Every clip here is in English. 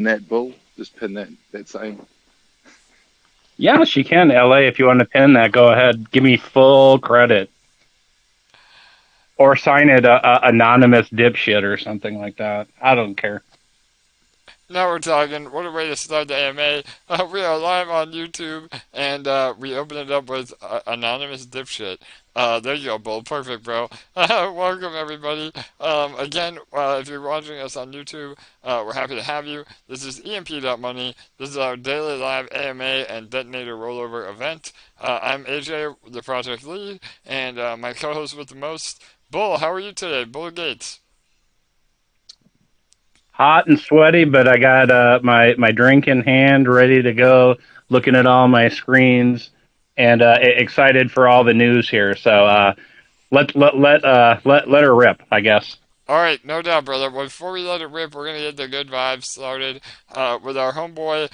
Net Bull, just pin that same. Yes, you can, LA. If you want to pin that, go ahead. Give me full credit. Or sign it anonymous dipshit or something like that. I don't care. Now we're talking. What a way to start the AMA. We are live on YouTube, and we open it up with anonymous dipshit. There you go, Bull. Perfect, bro. Welcome, everybody. Again, if you're watching us on YouTube, we're happy to have you. This is EMP.Money. This is our daily live AMA and Detonator rollover event. I'm AJ, the project lead, and my co-host with the most, Bull. How are you today, Bull Gates? Hot and sweaty, but I got my drink in hand, ready to go, looking at all my screens, and excited for all the news here. So let her rip, I guess. All right, no doubt, brother. Well, before we let it rip, we're gonna get the good vibes started with our homeboy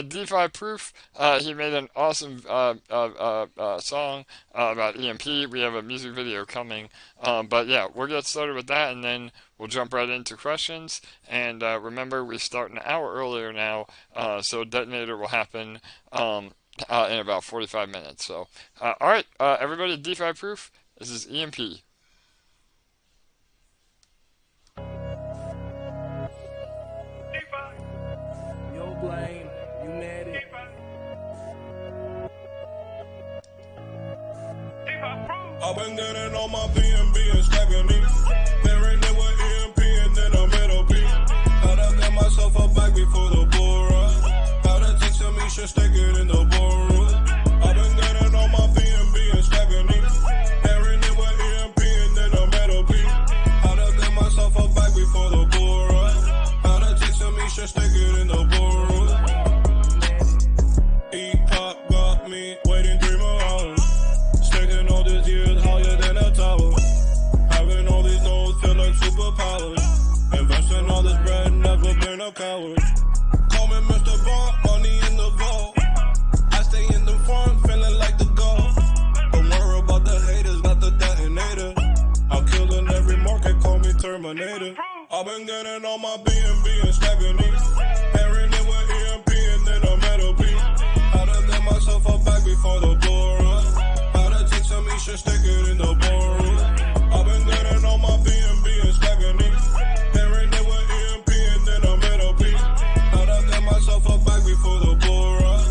Defi Proof. He made an awesome song about EMP. We have a music video coming, but yeah, we'll get started with that, and then we'll jump right into questions. And remember, we start an hour earlier now, so Detonator will happen in about 45 minutes. So, all right, everybody, Defi Proof. This is EMP. Blame, you net it. I've been getting on my BNB and stacking these. Pairing it with EMP and then I'm at OP. Gotta get myself a bag before the bull run. Gotta take some shit, stick it in the ballroom. I've been getting on my BNB and stacking these. Pairing it with EMP and then I'm at OP. Gotta get myself a bag before the bull run. Gotta take some shit, stick it in the ballroom. E-pop got me waiting 3 more hours. Sticking all these years higher than a tower. Having all these nodes feel like superpowers. Investing all this bread, never been a coward. Call me Mr. Bond, money in the vault. I stay in the front, feeling like the goal. Don't worry about the haters, not the detonator. I'm killing every market, call me Terminator. I've been getting on my BNB and stacking these. Pairing it with EMP and then I'm at OP. Gotta get myself a bag before the bull run. Gotta take some shit, stick it in the ballroom. I've been getting on my BNB and stacking these. Pairing it with EMP and then I'm at OP. Gotta get myself a bag before the bull run.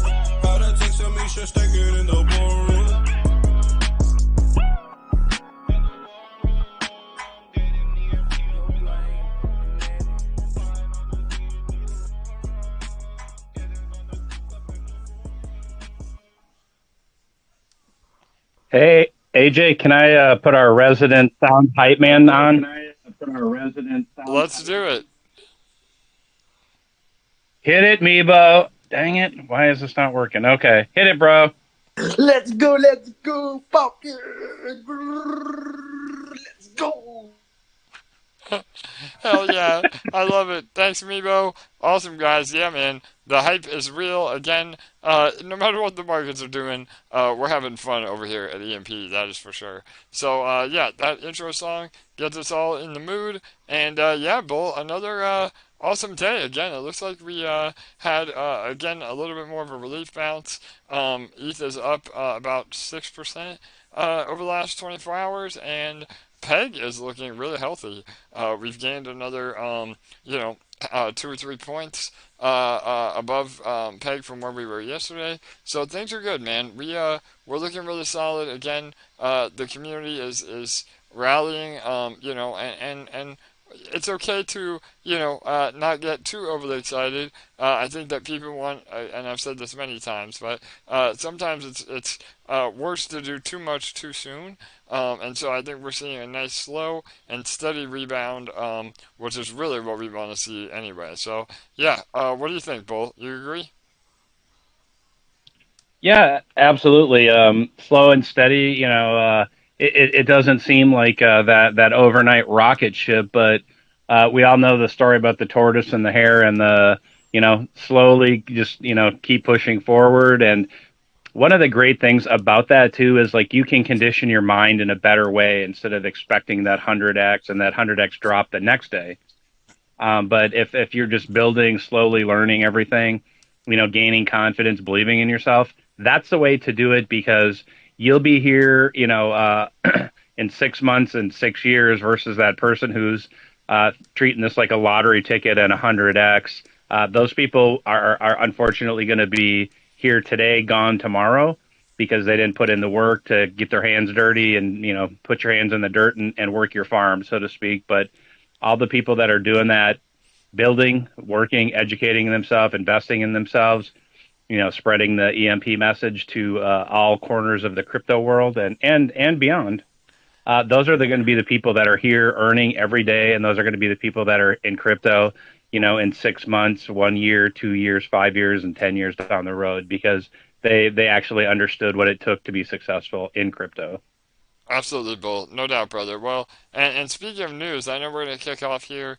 Gotta take some shit, stick it in the ballroom. Hey, AJ, can I put our resident sound hype man on? Let's do it. Hit it, Meebo. Dang it. Why is this not working? Okay. Hit it, bro. Let's go, fuck it. Let's go. Hell yeah. I love it. Thanks, Meebo. Awesome, guys. Yeah, man. The hype is real. Again, no matter what the markets are doing, we're having fun over here at EMP. That is for sure. So, yeah, that intro song gets us all in the mood. And, yeah, Bull, another awesome day. Again, it looks like we had, again, a little bit more of a relief bounce. ETH is up about 6% over the last 24 hours. And PEG is looking really healthy. We've gained another, 2 or 3 points above PEG from where we were yesterday. So things are good, man. We're looking really solid. Again, the community is rallying, and it's okay to, not get too overly excited. I think that people want, and I've said this many times, but sometimes it's worse to do too much too soon. And so I think we're seeing a nice slow and steady rebound, which is really what we want to see anyway. So, yeah, what do you think, Bull? You agree? Yeah, absolutely. Slow and steady, it doesn't seem like that overnight rocket ship, but we all know the story about the tortoise and the hare and the, slowly just, keep pushing forward. And one of the great things about that too is like you can condition your mind in a better way instead of expecting that 100x and that 100x drop the next day. But if you're just building, slowly learning everything, gaining confidence, believing in yourself, that's the way to do it, because you'll be here, in 6 months and 6 years versus that person who's treating this like a lottery ticket and 100x. Those people are unfortunately going to be here today, gone tomorrow, because they didn't put in the work to get their hands dirty and, put your hands in the dirt and work your farm, so to speak. But all the people that are doing that, building, working, educating themselves, investing in themselves, spreading the EMP message to all corners of the crypto world and beyond. Those are going to be the people that are here earning every day, and those are going to be the people that are in crypto, in 6 months, 1 year, 2 years, 5 years, and 10 years down the road, because they actually understood what it took to be successful in crypto. Absolutely, Bull. No doubt, brother. Well, and speaking of news, I know we're going to kick off here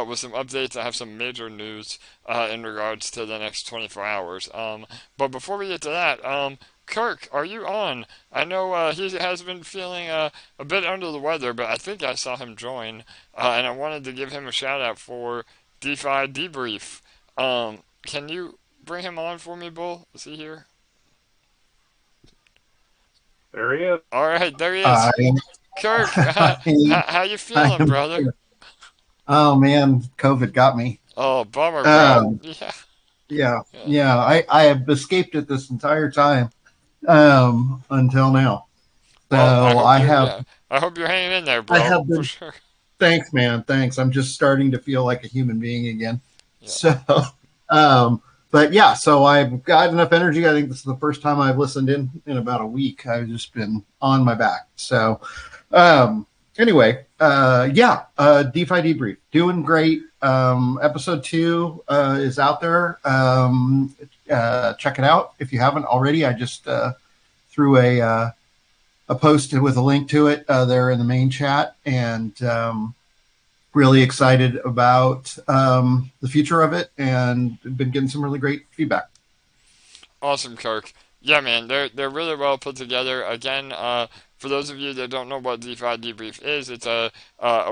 with some updates. I have some major news in regards to the next 24 hours. But before we get to that, Kirk, are you on? I know he has been feeling a bit under the weather, but I think I saw him join, and I wanted to give him a shout out for Defi Debrief. Can you bring him on for me, Bull? Is he here? There he is. All right, there he is. Kirk, how you feeling, brother? Oh man, COVID got me. Oh, bummer, bro. Yeah. I have escaped it this entire time until now. So well, I hope you're hanging in there, bro. For sure. Thanks, man. Thanks. I'm just starting to feel like a human being again. Yeah. So, but yeah, so I've got enough energy. I think this is the first time I've listened in about a week. I've just been on my back. So anyway, DeFi Debrief, doing great. Episode 2 is out there. Check it out if you haven't already. I just threw a post with a link to it there in the main chat, and really excited about the future of it, and been getting some really great feedback. Awesome, Kirk. Yeah, man, they're really well put together. Again, for those of you that don't know what DeFi Debrief is, it's a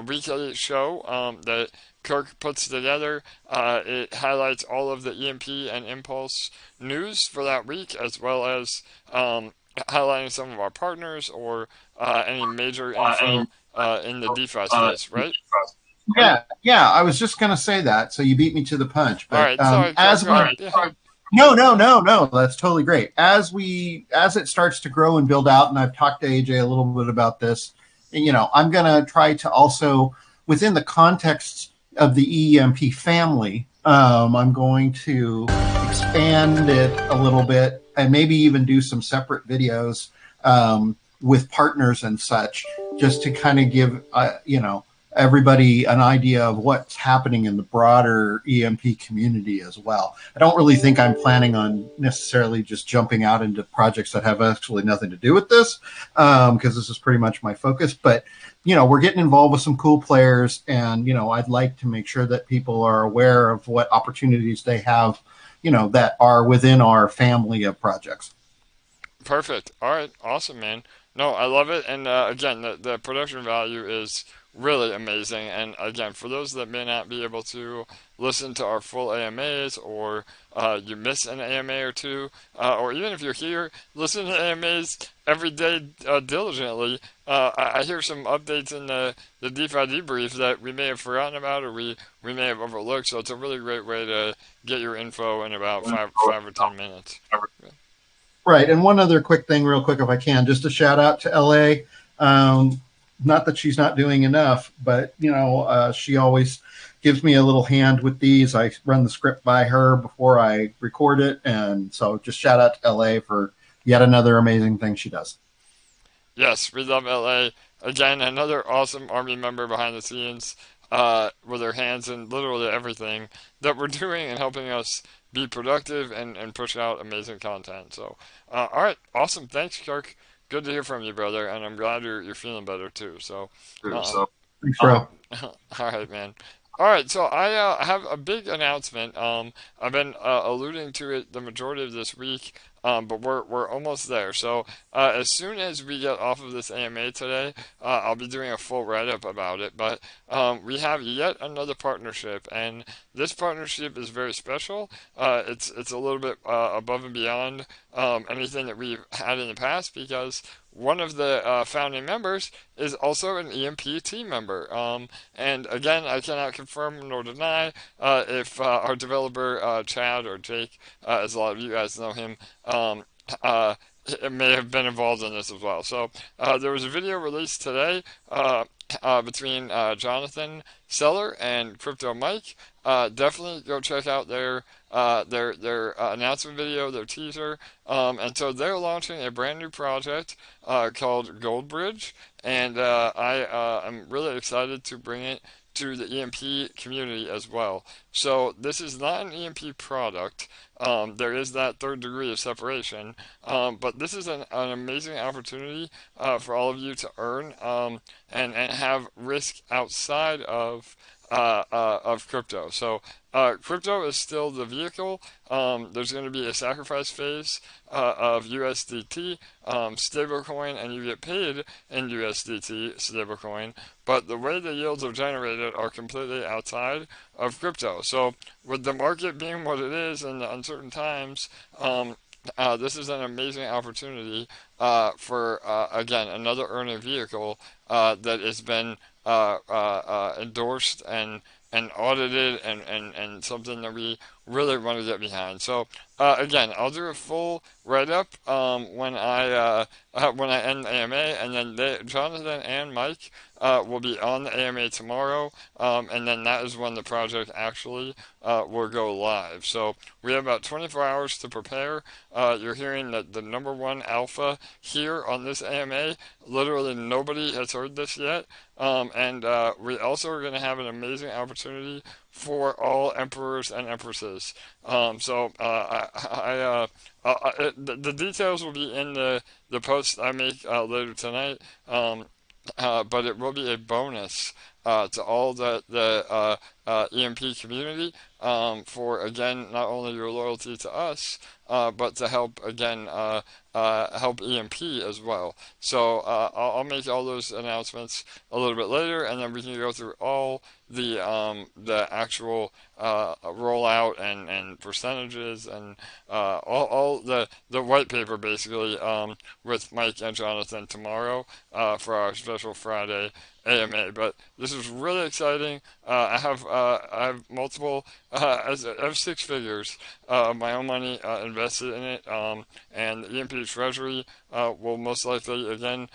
weekly show that Kirk puts together. It highlights all of the EMP and Impulse news for that week, as well as highlighting some of our partners or any major info in the DeFi space, right? Yeah. I was just going to say that, so you beat me to the punch. But all right, sorry. No. That's totally great. As it starts to grow and build out, and I've talked to AJ a little bit about this, I'm going to try to also, within the context of the EMP family, I'm going to expand it a little bit and maybe even do some separate videos with partners and such, just to kind of give, everybody an idea of what's happening in the broader EMP community as well. I don't really think I'm planning on necessarily just jumping out into projects that have actually nothing to do with this, because this is pretty much my focus. But, we're getting involved with some cool players, and, I'd like to make sure that people are aware of what opportunities they have, that are within our family of projects. Perfect. All right. Awesome, man. No, I love it. And again, the production value is really amazing. And again, for those that may not be able to listen to our full AMAs, or you miss an AMA or two, or even if you're here, listen to AMAs every day diligently. I hear some updates in the DeFi Debrief that we may have forgotten about, or we may have overlooked. So it's a really great way to get your info in about 5 or 10 minutes. Right. And one other quick thing, real quick, if I can, just a shout out to LA. Not that she's not doing enough, but, she always gives me a little hand with these. I run the script by her before I record it. And so just shout out to LA for yet another amazing thing she does. Yes, we love LA. Again, another awesome Army member behind the scenes with her hands in literally everything that we're doing and helping us be productive and push out amazing content. So, all right, awesome. Thanks, Kirk. Good to hear from you, brother, and I'm glad you're feeling better too. So, thanks, bro. All right, man. All right, so I have a big announcement. I've been alluding to it the majority of this week. but we're almost there. So as soon as we get off of this AMA today, I'll be doing a full write-up about it. But we have yet another partnership, and this partnership is very special. It's a little bit above and beyond anything that we've had in the past, because one of the founding members is also an EMP team member. And again, I cannot confirm nor deny if our developer Chad, or Jake, as a lot of you guys know him, it may have been involved in this as well. So there was a video released today between Jonathan Seller and Crypto Mike. Definitely go check out their announcement video, their teaser. And so they're launching a brand new project called Goldbridge, and I am really excited to bring it to the EMP community as well. So this is not an EMP product. There is that third degree of separation, but this is an amazing opportunity for all of you to earn and have risk outside of crypto. So crypto is still the vehicle. There's going to be a sacrifice phase of USDT stablecoin, and you get paid in USDT stablecoin. But the way the yields are generated are completely outside of crypto. So with the market being what it is and the uncertain times, this is an amazing opportunity for, again, another earning vehicle that has been endorsed and audited, and something that we really want to get behind. So again, I'll do a full write-up when I end the AMA, and then Jonathan and Mike will be on the AMA tomorrow, and then that is when the project actually will go live. So we have about 24 hours to prepare. You're hearing that the #1 alpha here on this AMA, literally nobody has heard this yet, and we also are going to have an amazing opportunity for all emperors and empresses. So the details will be in the post I make later tonight, but it will be a bonus to all the EMP community for, again, not only your loyalty to us, but to help, again, help EMP as well. So I'll make all those announcements a little bit later, and then we can go through all the actual rollout and percentages and all the white paper, basically, with Mike and Jonathan tomorrow for our special Friday AMA. But this is really exciting. I have multiple, I have 6 figures of my own money invested in it, and the EMP Treasury will most likely, again,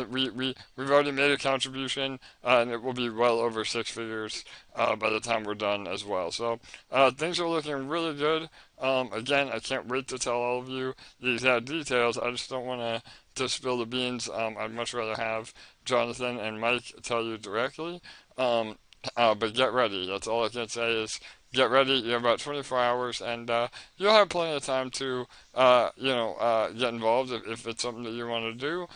we've already made a contribution, and it will be well over 6 figures by the time we're done as well. So things are looking really good. Again, I can't wait to tell all of you the exact details. I just don't want to spill the beans. I'd much rather have Jonathan and Mike tell you directly. But get ready. That's all I can say is get ready. You have about 24 hours, and you'll have plenty of time to, get involved if it's something that you want to do.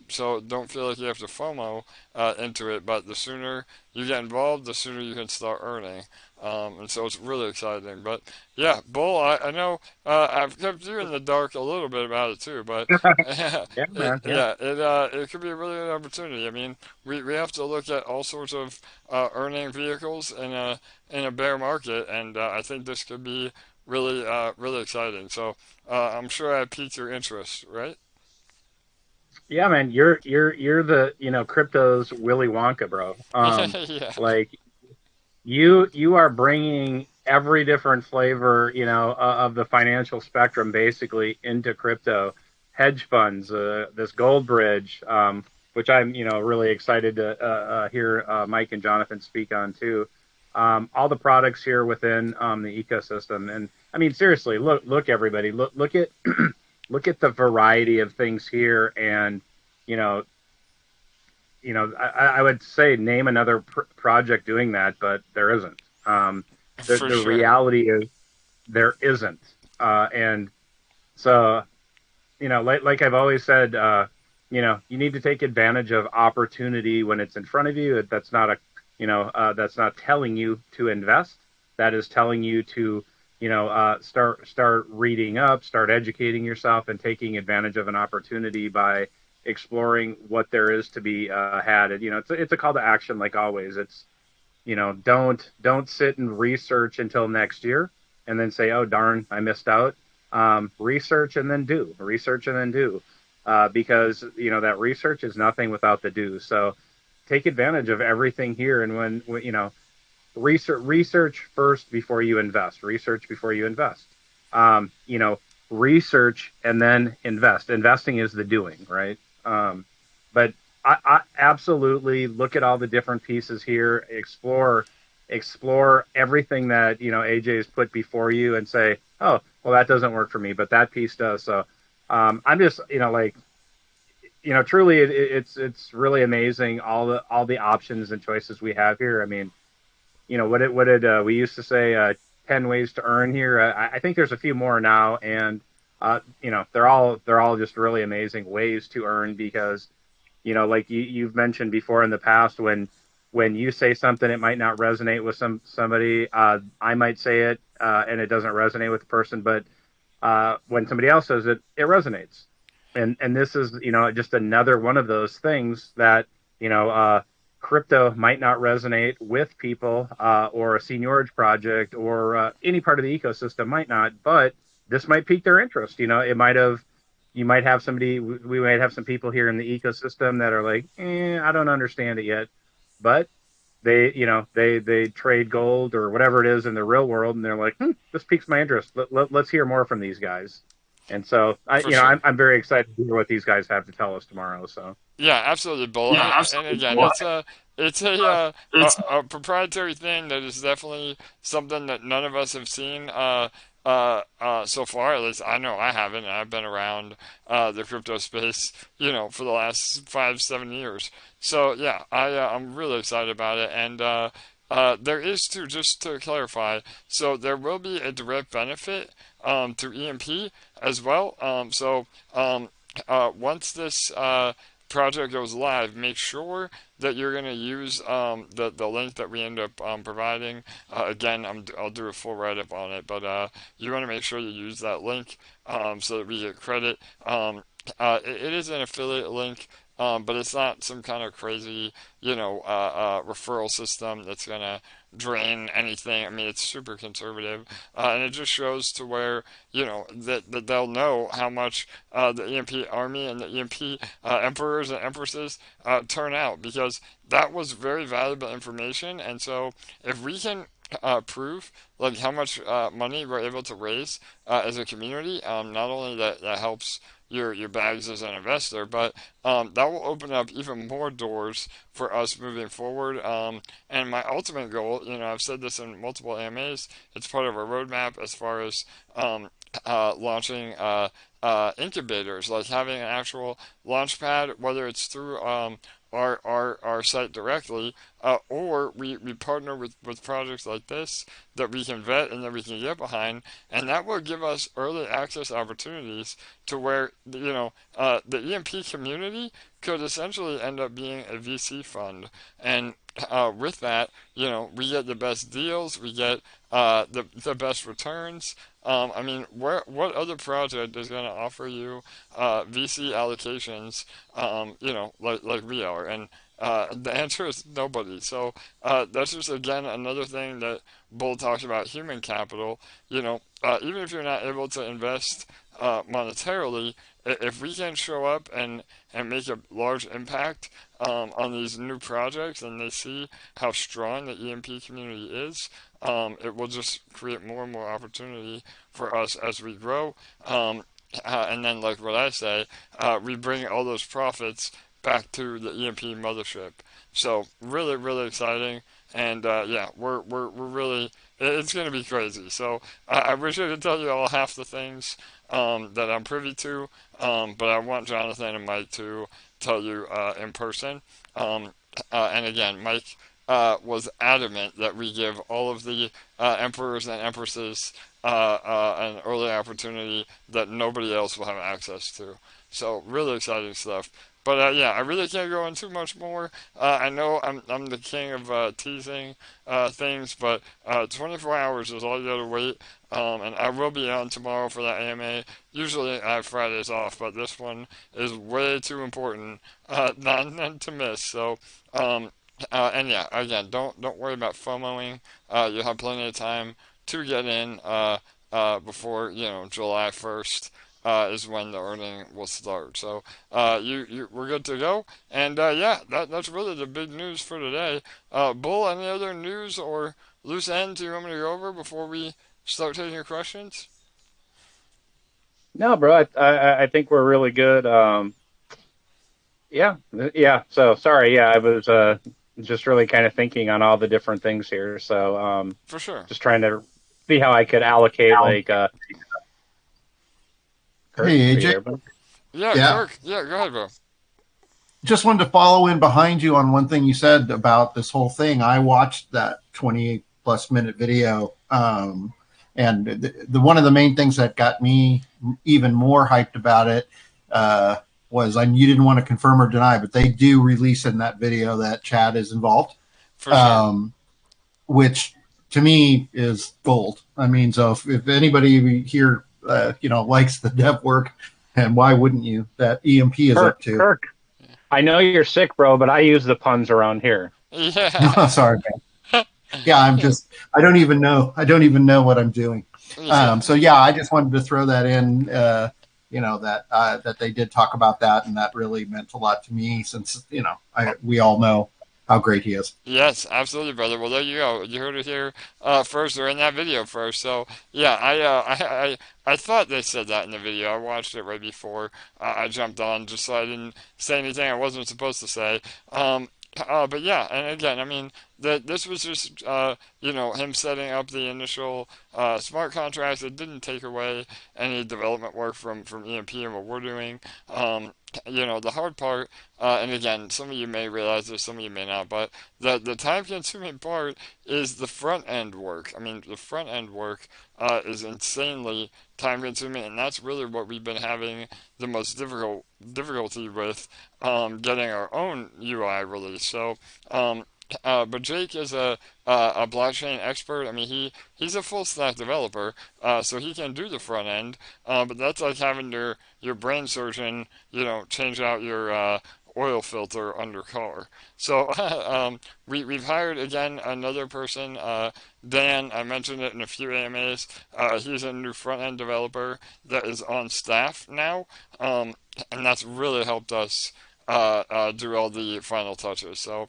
So don't feel like you have to FOMO into it, but the sooner you get involved, the sooner you can start earning. And so it's really exciting. But yeah, Bull, I know I've kept you in the dark a little bit about it too, but it could be a really good opportunity. I mean, we have to look at all sorts of earning vehicles in a bear market, and I think this could be really really exciting. So I'm sure I piqued your interest, right? Yeah, man, you're the crypto's Willy Wonka, bro. Yeah. Like you are bringing every different flavor, of the financial spectrum basically into crypto. Hedge funds, this gold bridge, which I'm really excited to hear Mike and Jonathan speak on too. All the products here within the ecosystem, and I mean seriously, look everybody, look at look at the variety of things here, and I would say name another project doing that, but there isn't. The reality is there isn't, and so like I've always said, you need to take advantage of opportunity when it's in front of you. That's not that's not telling you to invest. That is telling you to start reading up, start educating yourself, and taking advantage of an opportunity by exploring what there is to be had. And, it's a call to action, like always. It's, don't sit and research until next year and then say, oh darn, I missed out. Research and then do. Research and then do. Because that research is nothing without the do. So take advantage of everything here. And when research first before you invest. Research before you invest. Research and then invest. Investing is the doing, right? But I absolutely look at all the different pieces here. Explore everything that AJ has put before you, and say, oh, well, that doesn't work for me, but that piece does. So I'm just truly it's really amazing all the options and choices we have here. I mean, what did we used to say, 10 ways to earn here? I think there's a few more now, and they're all just really amazing ways to earn, because like you've mentioned before in the past, when you say something, it might not resonate with somebody. I might say it and it doesn't resonate with the person, but when somebody else says it, it resonates. And this is just another one of those things that crypto might not resonate with people, or a seigniorage project, or any part of the ecosystem might not, but this might pique their interest. We might have some people here in the ecosystem that are like, I don't understand it yet, but they trade gold or whatever it is in the real world, and they're like, this piques my interest. Let's hear more from these guys. And so I'm very excited to hear what these guys have to tell us tomorrow. So yeah, absolutely, Bull. And again, it's a proprietary thing that is definitely something that none of us have seen so far. At least I know I haven't. I've been around the crypto space, for the last 5-7 years. So yeah, I'm really excited about it. And there is just to clarify, so there will be a direct benefit to EMP as well. Once this project goes live, make sure that you're going to use the link that we end up providing. Again, I'll do a full write-up on it, but you want to make sure you use that link so that we get credit. It is an affiliate link, but it's not some kind of crazy, referral system that's going to drain anything. I mean, it's super conservative, and it just shows to where, that they'll know how much the EMP army and the EMP emperors and empresses turn out, because that was very valuable information. And so if we can prove like how much money we're able to raise as a community, not only that helps your bags as an investor, but that will open up even more doors for us moving forward. And my ultimate goal, I've said this in multiple AMAs, it's part of our roadmap as far as launching incubators, like having an actual launch pad, whether it's through our site directly, or we partner with projects like this that we can vet and that we can get behind, and that will give us early access opportunities to where the EMP community could essentially end up being a VC fund. And with that, we get the best deals, we get the best returns. I mean, what other project is going to offer you VC allocations, like we are? And the answer is nobody. So that's just, again, another thing that Bull talks about, human capital. Even if you're not able to invest monetarily, if we can show up and make a large impact on these new projects, and they see how strong the EMP community is, it will just create more and more opportunity for us as we grow. And then, like what I say, we bring all those profits back to the EMP mothership. So really, really exciting. And we're really, it's going to be crazy. So I wish I could tell you all half the things that I'm privy to, but I want Jonathan and Mike to tell you in person. And again, Mike was adamant that we give all of the emperors and empresses an early opportunity that nobody else will have access to. So really exciting stuff. But yeah, I really can't go into much more. I know I'm the king of teasing things, but 24 hours is all you gotta wait. And I will be on tomorrow for that AMA. Usually I have Fridays off, but this one is way too important not to miss. So, and yeah, again, don't worry about FOMOing. You'll have plenty of time to get in before July 1st. Is when the earning will start. So we're good to go. And yeah, that's really the big news for today. Bull, any other news or loose ends you want me to go over before we start taking your questions? No, bro, I think we're really good. Yeah. So sorry. Yeah, I was just really kind of thinking on all the different things here. So For sure. just trying to see how I could allocate like. Kirk, Hey, AJ. Yeah, Yeah. Kirk. Yeah, go ahead, bro. Just wanted to follow in behind you on one thing you said about this whole thing. I watched that 28+ minute video, and the one of the main things that got me even more hyped about it was, and you didn't want to confirm or deny, but they do release in that video that Chad is involved, For sure. which to me is gold. I mean, so if anybody here likes the dev work, and why wouldn't you? That EMP is up to. Kirk, I know you're sick, bro, but I use the puns around here. Yeah. Sorry, man. Yeah, I don't even know what I'm doing. So yeah, I just wanted to throw that in. That they did talk about that, and that really meant a lot to me, since we all know how great he is. Yes, absolutely, brother. Well, there you go. You heard it here first, or in that video first. So yeah, I thought they said that in the video. I watched it right before I jumped on, just so I didn't say anything I wasn't supposed to say. But yeah, and again, I mean, this was just him setting up the initial smart contracts. It didn't take away any development work from EMP and what we're doing. The hard part, and again, some of you may realize this, some of you may not, but the time-consuming part is the front-end work. I mean, the front-end work is insanely time-consuming, and that's really what we've been having the most difficulty with getting our own UI released. So, but Jake is a blockchain expert. I mean, he's a full stack developer, so he can do the front end. But that's like having your brain surgeon, change out your oil filter undercar. So we've hired again another person, Dan. I mentioned it in a few AMAs. He's a new front end developer that is on staff now, and that's really helped us do all the final touches. So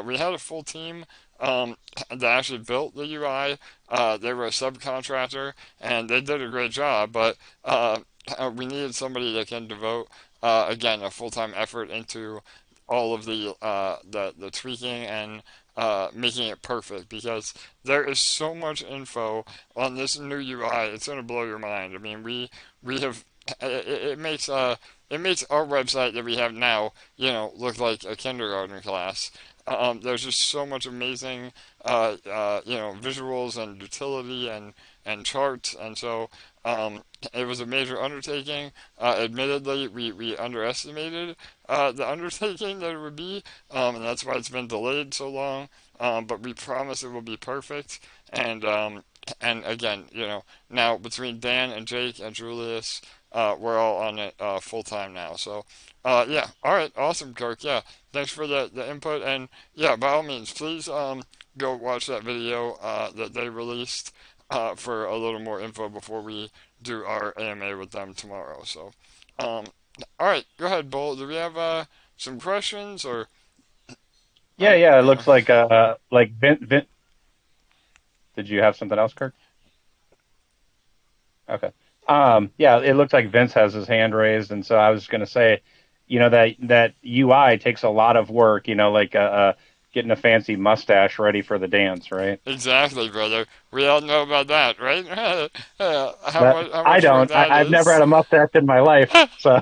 we had a full team that actually built the UI. They were a subcontractor, and they did a great job, but we needed somebody that can devote, again, a full-time effort into all of the tweaking and making it perfect, because there is so much info on this new UI. It's going to blow your mind. I mean, we have it makes our website that we have now, look like a kindergarten class. There's just so much amazing, visuals and utility and charts, and so it was a major undertaking. Admittedly, we underestimated the undertaking that it would be, and that's why it's been delayed so long. But we promise it will be perfect. And again, now between Dan and Jake and Julius, we're all on it full time now. So, yeah, all right, awesome, Kirk. Yeah, thanks for the input, and yeah, by all means, please go watch that video that they released for a little more info before we do our AMA with them tomorrow. So, all right, go ahead, Bull. Do we have some questions or? Yeah. It looks like Vint. Did you have something else, Kirk? Okay. Yeah, it looks like Vince has his hand raised, and so I was going to say, that UI takes a lot of work, getting a fancy mustache ready for the dance, right? Exactly, brother. We all know about that, right? I don't. I've never had a mustache in my life, so.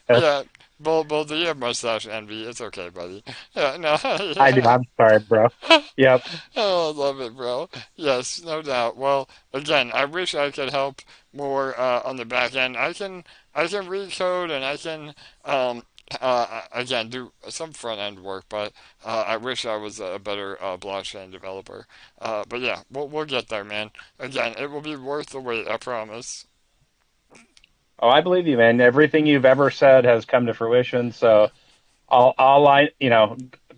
Yeah. Bull, do you have mustache envy? It's okay, buddy. Yeah, no. Yeah. I do. I'm sorry, bro. Yep. Oh, I love it, bro. Yes, no doubt. Well, again, I wish I could help more on the back end. I can read code, and I can again, do some front end work, but I wish I was a better blockchain developer. But yeah, we'll get there, man. Again, it will be worth the wait, I promise. Oh, I believe you, man. Everything you've ever said has come to fruition. So all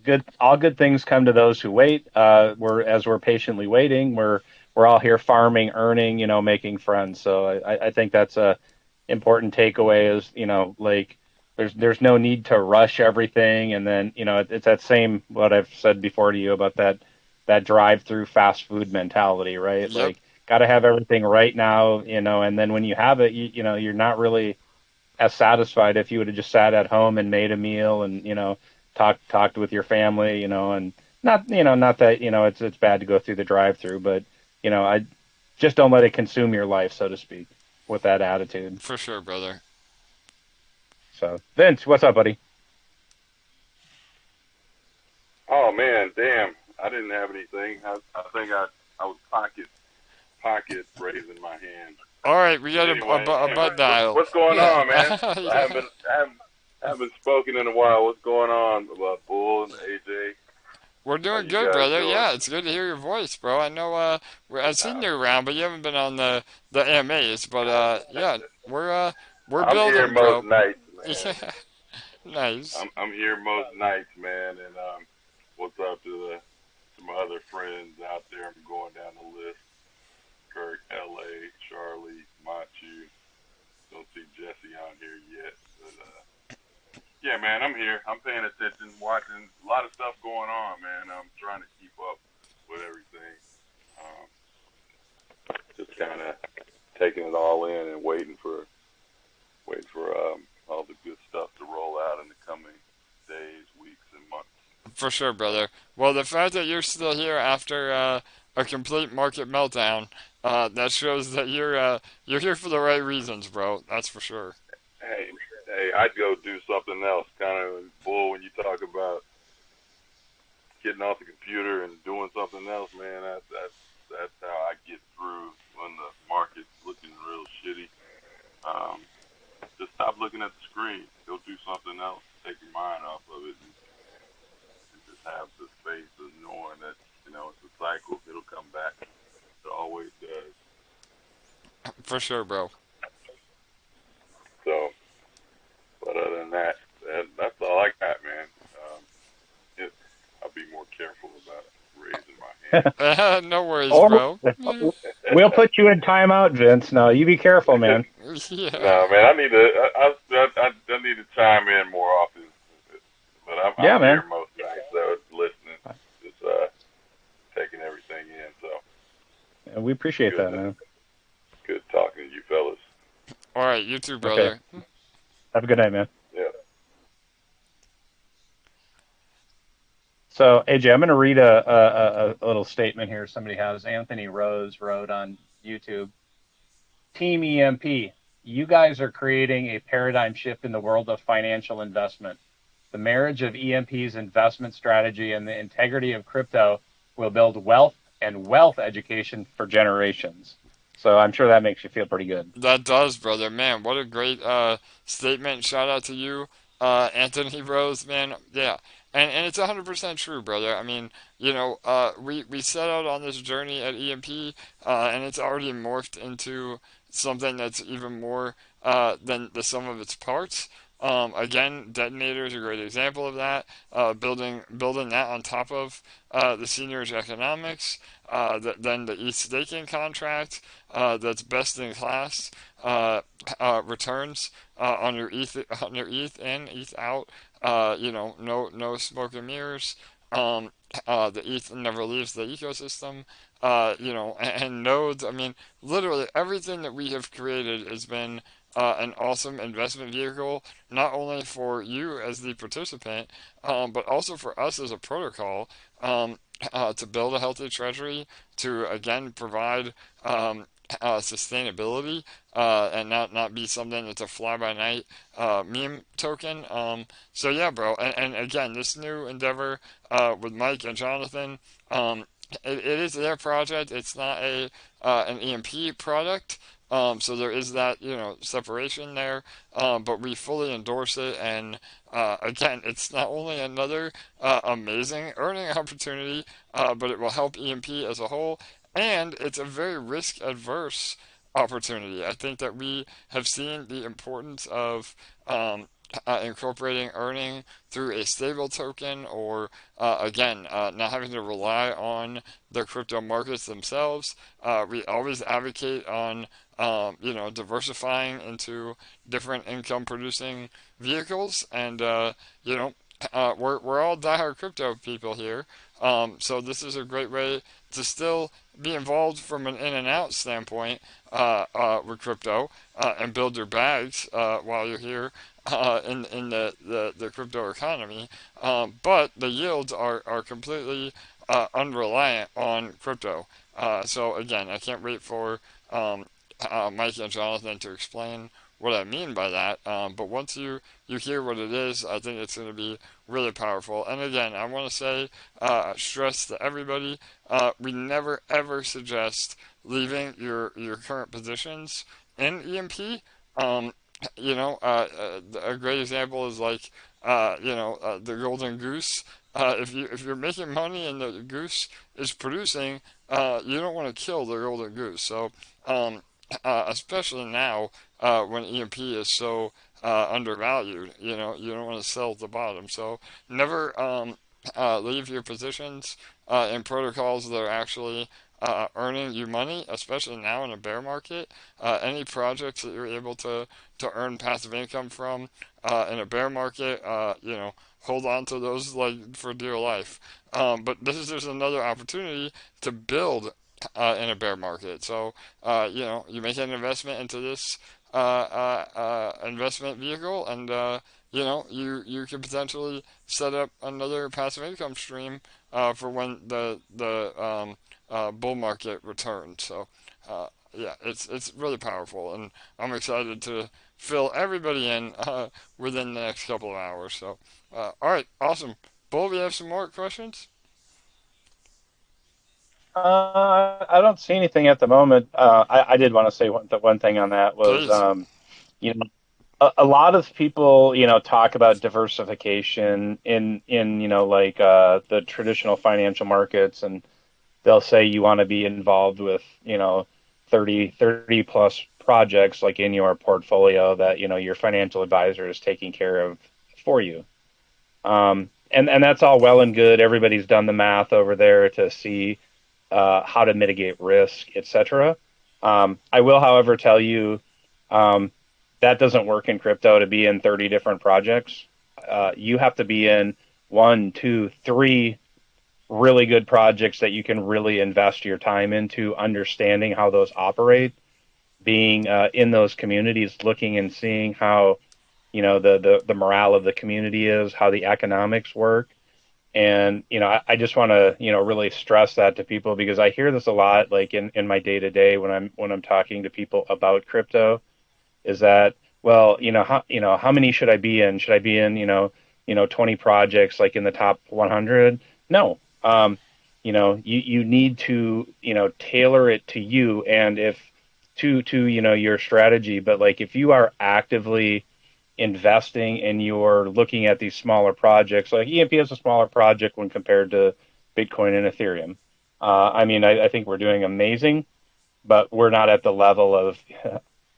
good things come to those who wait. We're patiently waiting. We're all here farming, earning, making friends. So I think that's a important takeaway is, like there's no need to rush everything. And then, it's that same, what I've said before to you about that drive through fast food mentality, right? Yep, Like, got to have everything right now, and then when you have it, you're not really as satisfied if you would have just sat at home and made a meal and talked with your family, and not that it's bad to go through the drive-through, but I just don't let it consume your life, so to speak, with that attitude. for sure, brother. So, Vince, what's up, buddy? Oh man, damn! I didn't have anything. I think I was pocket raising my hand. All right, we got Anyway, a butt dial. what's going on, man? I Yeah. haven't spoken in a while. What's going on about Bull and AJ? We're How doing you good, guys brother. doing? Yeah, it's good to hear your voice, bro. I know I've seen you around, but you haven't been on the AMAs. But yeah, we're I'm here building, bro. most nights, man. Yeah, nice. I'm here most nights, man. And what's up to my other friends out there? I'm going down the list. Kirk, LA, Charlie, Machu. Don't see Jesse on here yet, but yeah, man, I'm here. I'm paying attention, watching a lot of stuff going on, man. I'm trying to keep up with everything. Just kind of taking it all in and waiting for all the good stuff to roll out in the coming days, weeks, and months. For sure, brother. Well, the fact that you're still here after a complete market meltdown, that shows that you're here for the right reasons, bro. That's for sure. Hey, I'd go do something else. Kind of bull when you talk about getting off the computer and doing something else, man. That's how I get through when the market's looking real shitty. Just stop looking at the screen. Go do something else. Take your mind off of it and just have the faith of knowing that it's a cycle. It'll come back. It always does. For sure, bro. So, but other than that, that's all I got, man. I'll be more careful about raising my hand. No worries, Or bro. we'll put you in timeout, Vince. No, you be careful, man. Yeah. No, man, I need to chime in more often. But I'm Yeah, man. here most nights, so listening, just taking everything in. So Yeah, we appreciate that, man. good talking to you fellas. All right, you too, brother. Okay. Have a good night, man. Yeah. So, AJ, I'm going to read a little statement here somebody has. Anthony Rose wrote on YouTube. Team EMP, you guys are creating a paradigm shift in the world of financial investment. The marriage of EMP's investment strategy and the integrity of crypto will build wealth and wealth education for generations. So I'm sure that makes you feel pretty good. That does, brother. Man, what a great statement. Shout out to you, Anthony Rose, man. Yeah. And it's 100% true, brother. I mean, we set out on this journey at EMP, and it's already morphed into something that's even more than the sum of its parts. Again, Detonator is a great example of that. Building that on top of the seigniorage economics, then the ETH staking contract that's best in class returns on your ETH in, ETH out. No smoke and mirrors. The ETH never leaves the ecosystem. And nodes. I mean, literally everything that we have created has been an awesome investment vehicle, not only for you as the participant, but also for us as a protocol, to build a healthy treasury, to again provide sustainability, and not be something that's a fly by night meme token. So yeah, bro. And again, this new endeavor with Mike and Jonathan. It is their project. It's not an EMP product. So there is that, separation there. But we fully endorse it. And again, it's not only another amazing earning opportunity, but it will help EMP as a whole. And it's a very risk adverse opportunity. I think that we have seen the importance of incorporating earning through a stable token, or again, not having to rely on the crypto markets themselves. We always advocate on diversifying into different income producing vehicles, and we're all diehard crypto people here. So this is a great way to still be involved from an in and out standpoint with crypto, and build your bags while you're here in the crypto economy. But the yields are completely unreliant on crypto. So again, I can't wait for Mike and Jonathan to explain what I mean by that. But once you hear what it is, I think it's going to be really powerful. And again, I want to say, stress to everybody, we never ever suggest leaving your current positions in EMP. A great example is like, the golden goose. If you're making money and the goose is producing, you don't want to kill the golden goose. So, especially now, when EMP is so undervalued, you don't want to sell at the bottom. So never leave your positions in protocols that are actually earning you money, especially now in a bear market. Any projects that you're able to earn passive income from in a bear market, hold on to those like for dear life. But this is just another opportunity to build in a bear market. So, you make an investment into this investment vehicle, and you can potentially set up another passive income stream for when the bull market returns. So, yeah, it's really powerful, and I'm excited to fill everybody in within the next couple of hours. So, all right, awesome. Bull, we have some more questions? I don't see anything at the moment. I did want to say one thing on that was, Please. you know, a lot of people, talk about diversification in like the traditional financial markets, and they'll say you want to be involved with, 30 plus projects like in your portfolio that, your financial advisor is taking care of for you. And that's all well and good. Everybody's done the math over there to see how to mitigate risk, etc. I will, however, tell you that doesn't work in crypto to be in 30 different projects. You have to be in 1, 2, 3 really good projects that you can really invest your time into, understanding how those operate, being in those communities, looking and seeing how the morale of the community is, how the economics work. And I just want to really stress that to people, because I hear this a lot, like in my day to day when I'm talking to people about crypto, is that, well, how many should I be in? Should I be in 20 projects like in the top 100? No. You need to tailor it to you, and if to your strategy. But like if you are actively investing and you're looking at these smaller projects, like EMP is a smaller project when compared to Bitcoin and Ethereum. I think we're doing amazing, but we're not at the level of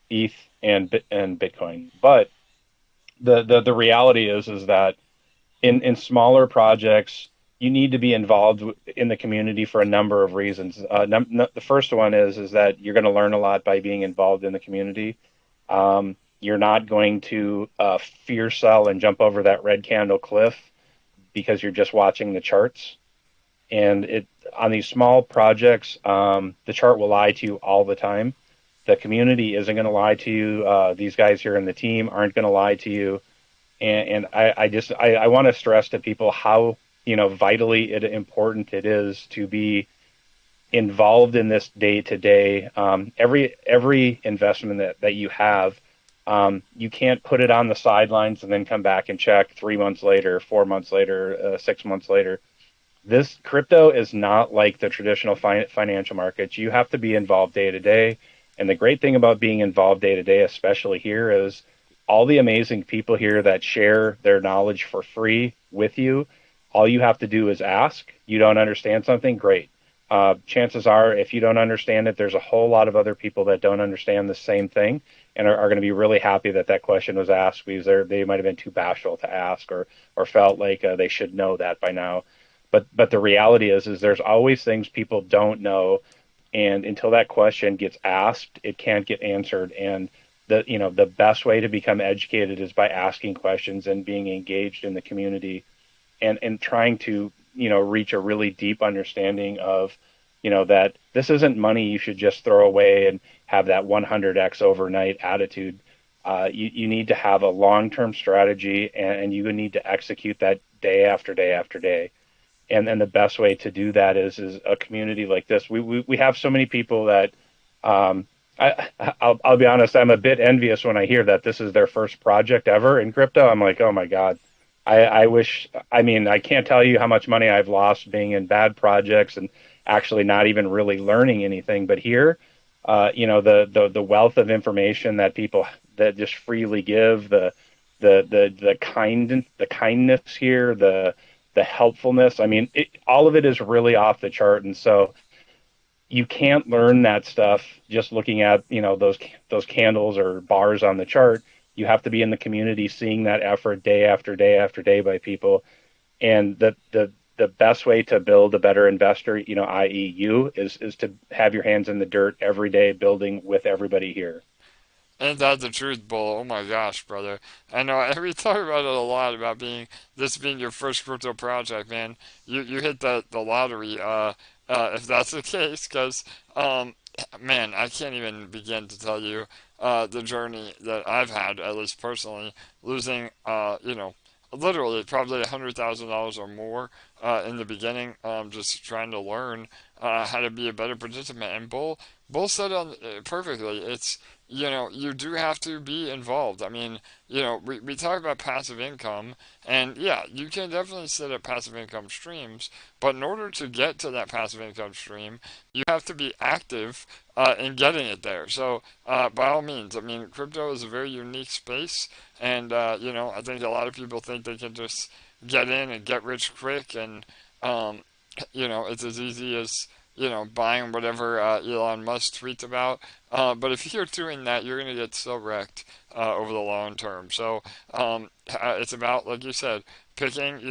ETH and Bitcoin. But the reality is that in smaller projects, you need to be involved in the community for a number of reasons. The first one is that you're going to learn a lot by being involved in the community. You're not going to fear sell and jump over that red candle cliff because you're just watching the charts. And on these small projects, the chart will lie to you all the time. The community isn't going to lie to you. These guys here in the team aren't going to lie to you. And I want to stress to people how vitally important it is to be involved in this day to day. Every investment that you have, you can't put it on the sidelines and then come back and check 3 months later, 4 months later, 6 months later. This crypto is not like the traditional financial markets. You have to be involved day to day. And the great thing about being involved day to day, especially here, is all the amazing people here that share their knowledge for free with you. All you have to do is ask. You don't understand something, great. Chances are, if you don't understand it, there's a whole lot of other people that don't understand the same thing and are going to be really happy that that question was asked, because they might have been too bashful to ask, or felt like they should know that by now. But the reality is there's always things people don't know, and until that question gets asked, it can't get answered. And the best way to become educated is by asking questions and being engaged in the community, and trying to reach a really deep understanding of that this isn't money you should just throw away and have that 100x overnight attitude. You need to have a long-term strategy, and you need to execute that day after day after day. And then the best way to do that is a community like this. We have so many people that I'll be honest, I'm a bit envious when I hear that this is their first project ever in crypto. I'm like, oh my God. I wish, I mean, I can't tell you how much money I've lost being in bad projects and actually not even really learning anything. But here, the wealth of information that people that just freely give, the kindness here, the helpfulness. I mean, all of it is really off the chart. And so you can't learn that stuff just looking at, those candles or bars on the chart. You have to be in the community, seeing that effort day after day after day by people. And the best way to build a better investor, i.e. you, is to have your hands in the dirt every day, building with everybody here. Ain't that the truth, Bull? Oh my gosh, brother. I know we talk about it a lot about being your first crypto project, man. You hit the lottery, if that's the case, because man, I can't even begin to tell you the journey that I've had, at least personally, losing literally probably $100,000 or more in the beginning, just trying to learn how to be a better participant. And Bull said perfectly. It's you do have to be involved. I mean, we talk about passive income, and yeah, you can definitely set up passive income streams, but in order to get to that passive income stream, you have to be active in getting it there. So, by all means, I mean, crypto is a very unique space, and I think a lot of people think they can just get in and get rich quick, and it's as easy as buying whatever Elon Musk tweets about. But if you're doing that, you're going to get so wrecked over the long term. So it's about, like you said, picking,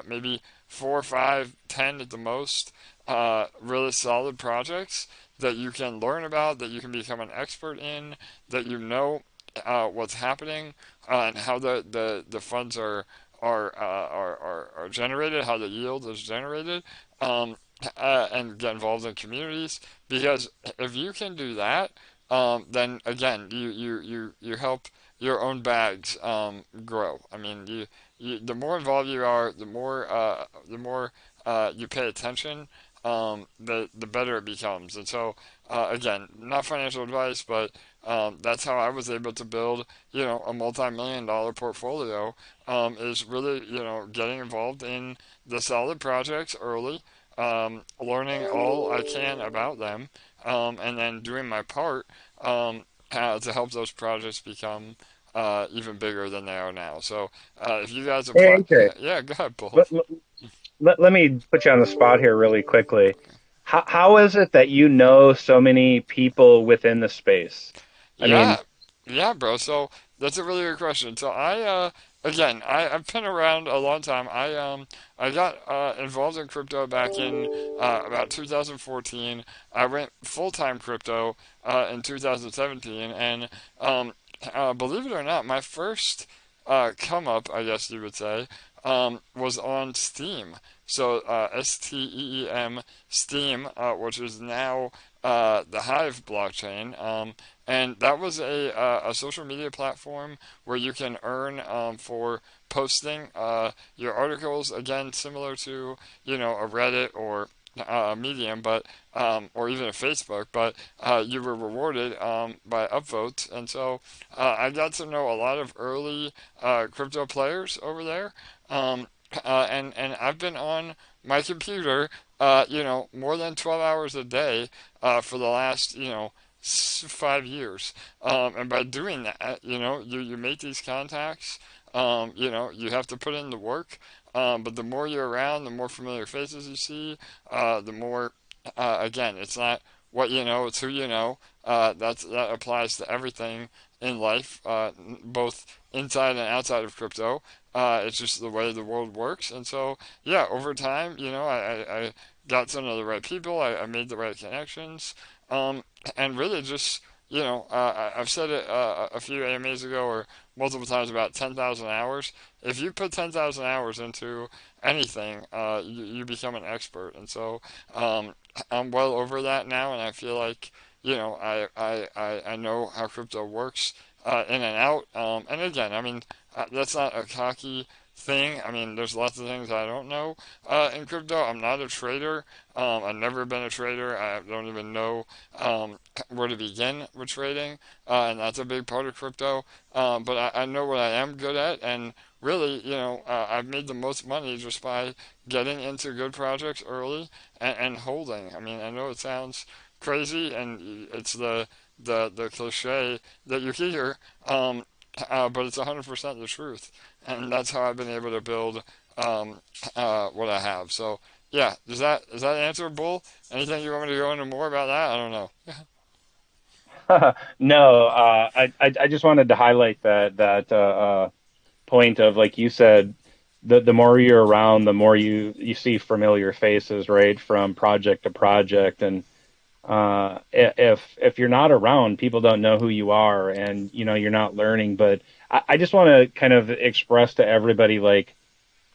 maybe 4, 5, 10 at the most, really solid projects that you can learn about, that you can become an expert in, that what's happening, and how the funds are generated, how the yield is generated. And get involved in communities, because if you can do that, then again you help your own bags grow. I mean, the more involved you are, the more you pay attention, the better it becomes. And so again, not financial advice, but that's how I was able to build a multi-million-dollar portfolio, is really getting involved in the solid projects early, learning all I can about them, and then doing my part to help those projects become even bigger than they are now. So if you guys apply, Hey, yeah, go ahead, Paul. let me put you on the spot here really quickly. How is it that you know so many people within the space? I mean, Yeah, bro. So that's a really good question. So I've been around a long time. I got involved in crypto back in about 2014. I went full-time crypto in 2017, and believe it or not, my first come up, I guess you would say, was on Steam. So STEEM, Steam, which is now the Hive blockchain. And that was a social media platform where you can earn for posting your articles, again, similar to, a Reddit or a Medium, but or even a Facebook, but you were rewarded by upvotes. And so I got to know a lot of early crypto players over there. And I've been on my computer, more than 12 hours a day for the last, 5 years. And by doing that, you make these contacts. You have to put in the work. But the more you're around, the more familiar faces you see, the more, again, it's not what you know, it's who you know. That applies to everything in life, both inside and outside of crypto. It's just the way the world works. And so, yeah, over time, I got some of the right people, I made the right connections, and really just, I've said it a few AMAs ago or multiple times about 10,000 hours. If you put 10,000 hours into anything, you become an expert. And so I'm well over that now, and I feel like, I know how crypto works in and out. And again, I mean, that's not a cocky thing. I mean, there's lots of things I don't know in crypto. I'm not a trader. I've never been a trader. I don't even know where to begin with trading, and that's a big part of crypto. But I know what I am good at, and really, I've made the most money just by getting into good projects early and holding. I mean, I know it sounds crazy, and it's the cliche that you hear, but it's 100% the truth, and that's how I've been able to build what I have. So yeah, does that answer, Bull? Anything you want me to go into more about that? I don't know. No, I just wanted to highlight that point of, like you said, the more you're around, the more you see familiar faces, right, from project to project. And if you're not around, people don't know who you are, and you're not learning. But I just want to kind of express to everybody, like,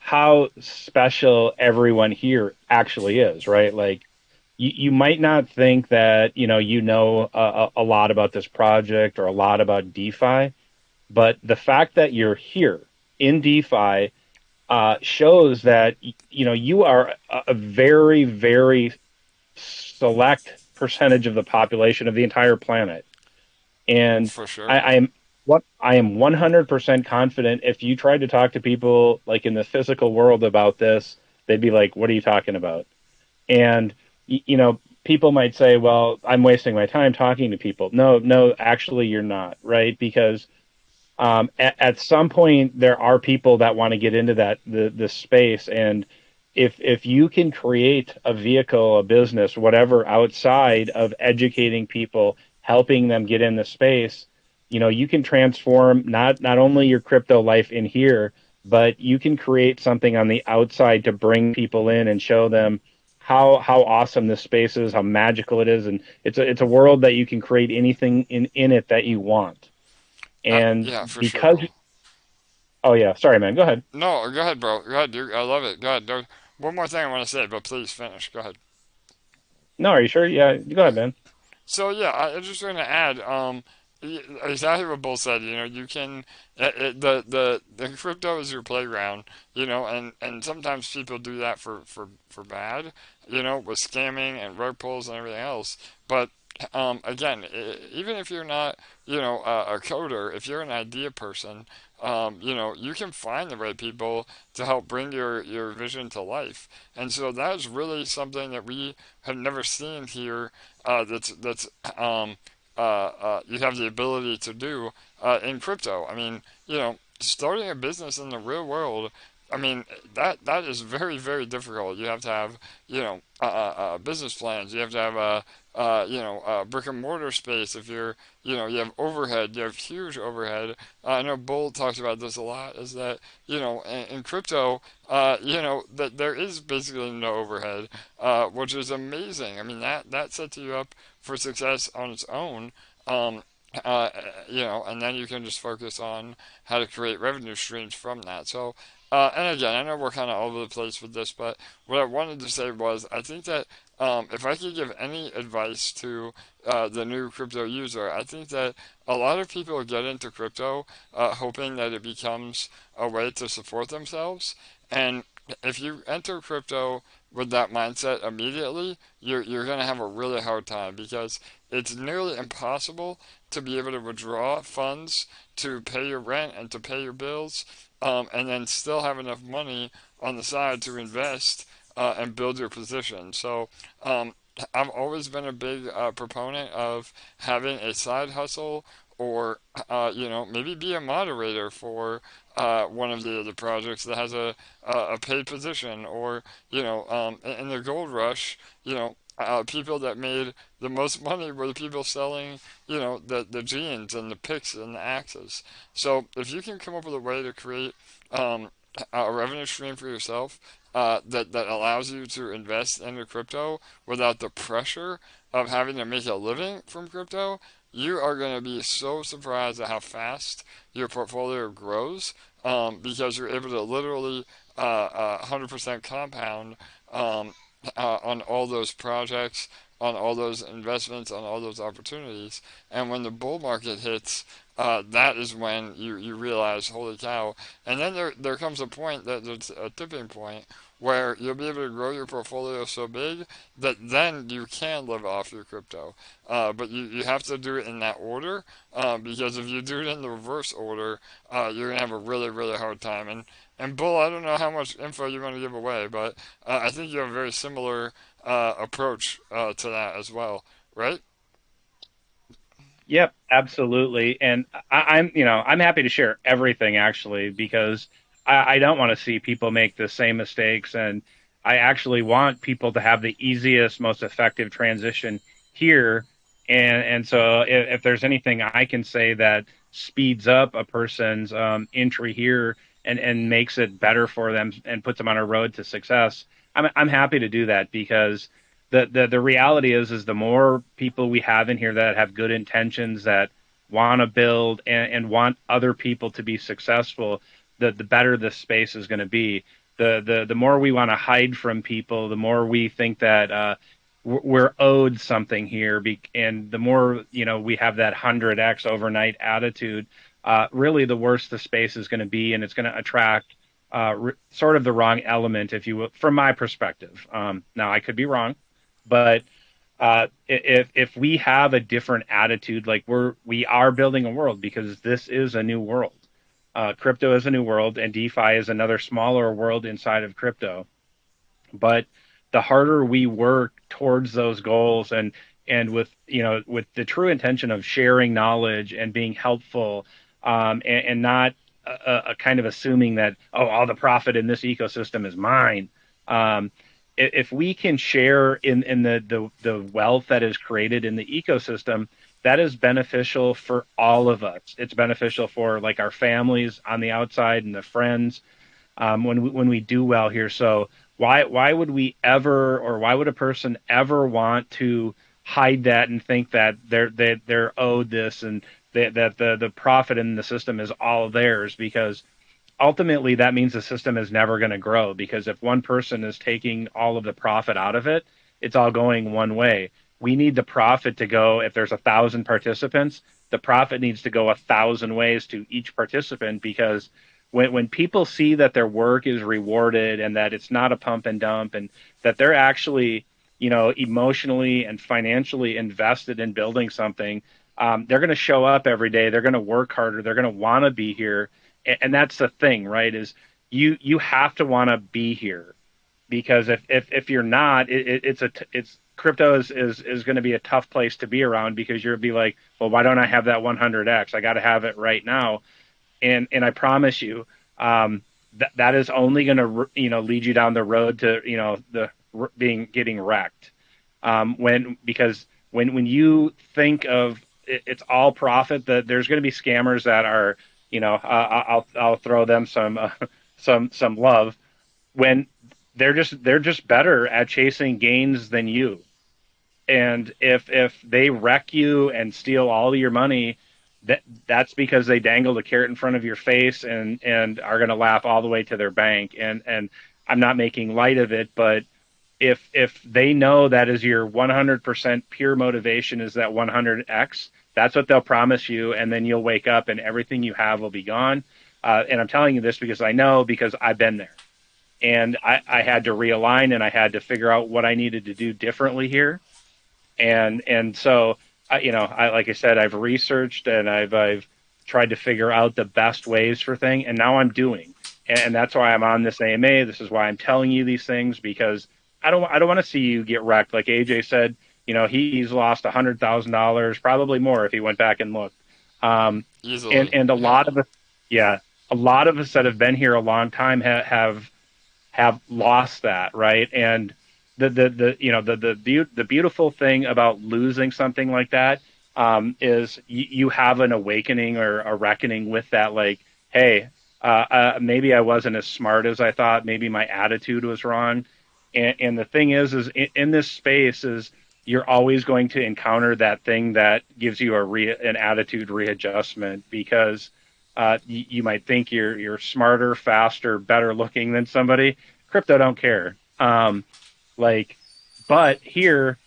how special everyone here actually is, right? Like, you might not think that a lot about this project or a lot about DeFi, but the fact that you're here in DeFi shows that you are a very, very select percentage of the population of the entire planet. And For sure. I am 100% confident if you tried to talk to people like in the physical world about this, they'd be like, "What are you talking about?" And people might say, "Well, I'm wasting my time talking to people." No, actually, you're not, right? Because at some point there are people that want to get into the space, and if you can create a vehicle, a business, whatever, outside of educating people, helping them get in the space, you can transform not only your crypto life in here, but you can create something on the outside to bring people in and show them how awesome this space is, how magical it is, and it's a world that you can create anything in it that you want. And Yeah, for sure, because, bro. oh yeah, sorry, man, go ahead. No, go ahead, bro. Go ahead, dude. I love it. Go ahead. One more thing I want to say, but please finish. Go ahead. No, are you sure? Yeah, go ahead, man. So yeah, I just going to add, exactly what Bull said. You can the crypto is your playground. And sometimes people do that for bad. With scamming and rug pulls and everything else. But again, even if you're not, a coder, if you're an idea person, you can find the right people to help bring your vision to life. And so that is really something that we have never seen here. That's you have the ability to do in crypto. I mean, starting a business in the real world. I mean, that is very, very difficult. You have to have, business plans. You have to have a brick and mortar space. If you have overhead, you have huge overhead. I know Bull talks about this a lot, is that, in crypto, that there is basically no overhead, which is amazing. I mean, that sets you up for success on its own. Um, and then you can just focus on how to create revenue streams from that. So, and again, I know we're kind of all over the place with this, but what I wanted to say was I think that if I could give any advice to the new crypto user, I think that a lot of people get into crypto hoping that it becomes a way to support themselves. And if you enter crypto with that mindset immediately, you're going to have a really hard time because it's nearly impossible to be able to withdraw funds to pay your rent and to pay your bills, and then still have enough money on the side to invest and build your position. So I've always been a big proponent of having a side hustle or, maybe be a moderator for one of the other projects that has a paid position or, in the gold rush, people that made the most money were the people selling, the jeans and the picks and the axes. So if you can come up with a way to create a revenue stream for yourself that allows you to invest into crypto without the pressure of having to make a living from crypto, you are going to be so surprised at how fast your portfolio grows because you're able to literally 100% compound on all those projects, on all those investments, on all those opportunities. And when the bull market hits, that is when you realize, holy cow. And then there comes a point that there's a tipping point where you'll be able to grow your portfolio so big that then you can live off your crypto. But you have to do it in that order because if you do it in the reverse order, you're going to have a really, really hard time. And Bull, I don't know how much info you want to give away, but I think you have a very similar approach to that as well, right? Yep, absolutely. And I'm happy to share everything actually because I don't want to see people make the same mistakes, and I actually want people to have the easiest, most effective transition here. And so if there's anything I can say that speeds up a person's entry here and makes it better for them and puts them on a road to success, I'm happy to do that because the reality is the more people we have in here that have good intentions, that want to build and want other people to be successful, the better the space is going to be. The more we want to hide from people, the more we think that we're owed something here, and the more we have that 100x overnight attitude, really the worse the space is going to be, and it's going to attract sort of the wrong element, if you will, from my perspective. Now I could be wrong. But if we have a different attitude, like we are building a world because this is a new world. Crypto is a new world, and DeFi is another smaller world inside of crypto. But the harder we work towards those goals, and with the true intention of sharing knowledge and being helpful, and not a kind of assuming that all the profit in this ecosystem is mine. If we can share in the wealth that is created in the ecosystem, that is beneficial for all of us. It's beneficial for like our families on the outside and the friends when we do well here. So why would we ever, or why would a person ever want to hide that and think that they're owed this and that the profit in the system is all theirs? Because ultimately, that means the system is never going to grow, because if one person is taking all of the profit out of it, it's all going one way. We need the profit to go, if there's 1,000 participants, the profit needs to go 1,000 ways to each participant, because when people see that their work is rewarded and that it's not a pump and dump, and that they're actually, emotionally and financially invested in building something, they're going to show up every day. They're going to work harder. They're going to want to be here. And that's the thing, right? Is you have to want to be here, because if you're not, it's crypto is going to be a tough place to be around, because you'll be like, well, why don't I have that 100x? I got to have it right now, and I promise you, that is only going to lead you down the road to getting wrecked. Because when you think of it's all profit, that there's going to be scammers that are, I'll throw them some love, when they're just better at chasing gains than you. And if they wreck you and steal all of your money, that's because they dangled a carrot in front of your face and are going to laugh all the way to their bank. And I'm not making light of it, but if they know that is your 100% pure motivation is that 100x, that's what they'll promise you, and then you'll wake up and everything you have will be gone. And I'm telling you this because I know, because I've been there. And I had to realign, and I had to figure out what I needed to do differently here. And so, like I said, I've researched and I've tried to figure out the best ways for and now I'm doing. And that's why I'm on this AMA. This is why I'm telling you these things, because I don't want to see you get wrecked. Like AJ said, he's lost $100,000, probably more if he went back and looked. Easily. And a lot of us, yeah, a lot of us that have been here a long time have lost that, right? And the beautiful thing about losing something like that is you have an awakening or a reckoning with that. Like, hey, maybe I wasn't as smart as I thought. Maybe my attitude was wrong. And the thing is in this space is you're always going to encounter that thing that gives you an attitude readjustment, because you might think you're smarter, faster, better looking than somebody. Crypto don't care. But here,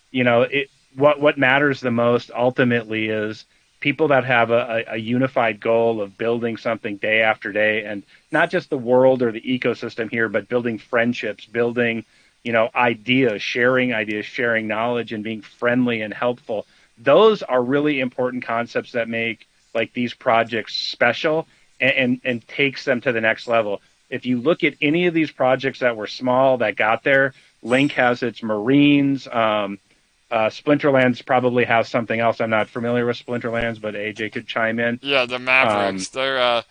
what matters the most ultimately is people that have a unified goal of building something day after day, and not just the world or the ecosystem here, but building friendships, building, ideas, sharing knowledge, and being friendly and helpful. Those are really important concepts that make like these projects special and takes them to the next level. If you look at any of these projects that were small that got there, Link has its Marines. Splinterlands probably has something else. I'm not familiar with Splinterlands, but AJ could chime in. Yeah, the Mavericks. They're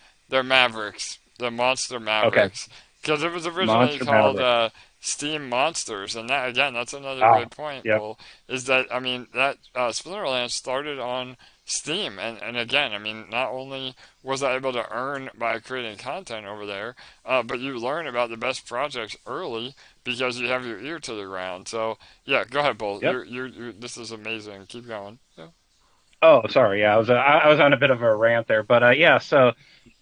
Mavericks. The Monster Mavericks. Because it was originally called Steam Monsters, and that, again, that's another great point, yep. Bull, is that, I mean, that Splinterlands started on Steam, and again, I mean, not only was I able to earn by creating content over there, but you learn about the best projects early because you have your ear to the ground. So yeah, go ahead, Bull. Yep. This is amazing. Keep going. Yeah. Oh, sorry. Yeah, I was on a bit of a rant there, but yeah. So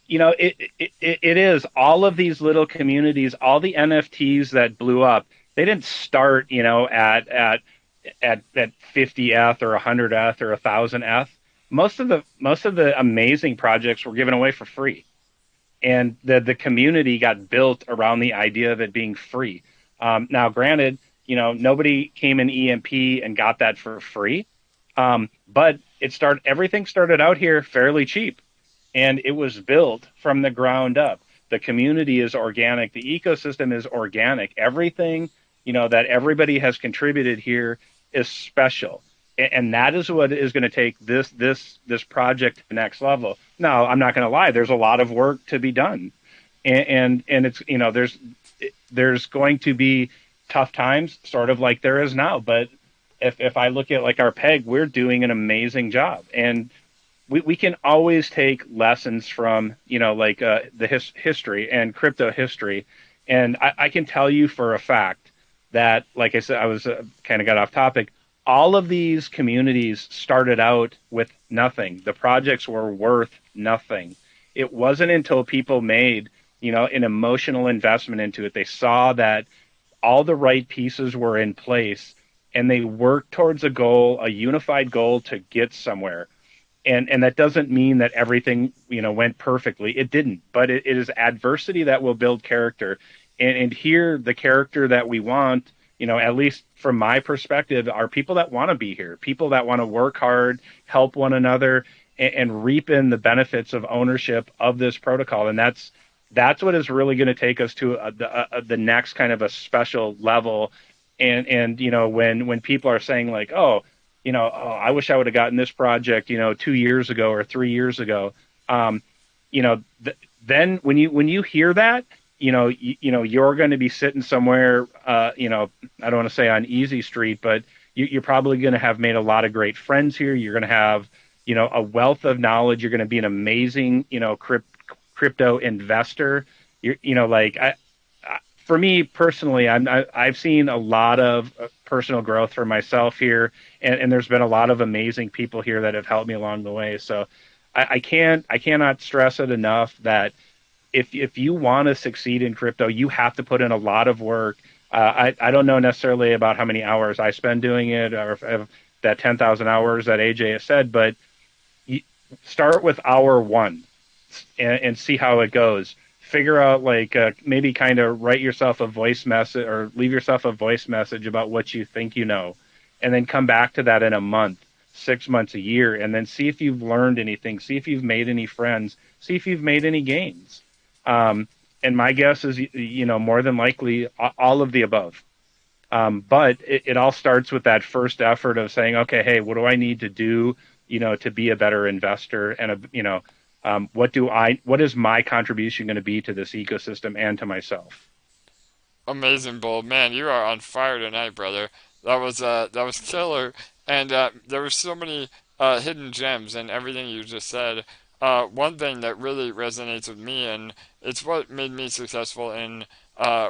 it is all of these little communities, all the NFTs that blew up. They didn't start at 50 ETH or 100 ETH or 1,000 ETH. Most of the amazing projects were given away for free, and the community got built around the idea of it being free. Now, granted, nobody came in EMP and got that for free, but everything started out here fairly cheap, and it was built from the ground up. The community is organic, the ecosystem is organic. Everything that everybody has contributed here is special. And that is what is going to take this project to the next level. Now, I'm not going to lie. There's a lot of work to be done, and it's there's going to be tough times, sort of like there is now. But if I look at like our PEG, we're doing an amazing job, and we can always take lessons from the history and crypto history. And I can tell you for a fact that, like I said, I was kind of got off topic. All of these communities started out with nothing. The projects were worth nothing. It wasn't until people made, an emotional investment into it. They saw that all the right pieces were in place, and they worked towards a unified goal to get somewhere. And that doesn't mean that everything, went perfectly. It didn't, but it is adversity that will build character. And here, the character that we want, at least from my perspective, are people that want to be here, people that want to work hard, help one another, and reap in the benefits of ownership of this protocol. And that's what is really going to take us to the next kind of a special level. And when people are saying like, I wish I would have gotten this project, 2 years ago or 3 years ago. Then when you hear that, you're going to be sitting somewhere, I don't want to say on easy street, but you're probably going to have made a lot of great friends here. You're going to have, a wealth of knowledge. You're going to be an amazing, crypto investor. For me personally, I've seen a lot of personal growth for myself here, and there's been a lot of amazing people here that have helped me along the way. So I cannot stress it enough that if you want to succeed in crypto, you have to put in a lot of work. I don't know necessarily about how many hours I spend doing it, or if that 10,000 hours that AJ has said, but start with hour one and see how it goes. Figure out maybe kind of write yourself a voice message or leave yourself a voice message about what you think and then come back to that in a month, 6 months, a year, and then see if you've learned anything, see if you've made any friends, see if you've made any gains. And my guess is, more than likely all of the above. But it all starts with that first effort of saying, okay, hey, what do I need to do, to be a better investor? And, what is my contribution going to be to this ecosystem and to myself? Amazing, Bull. Man, you are on fire tonight, brother. That was killer, and there were so many hidden gems in everything you just said. One thing that really resonates with me, and it's what made me successful in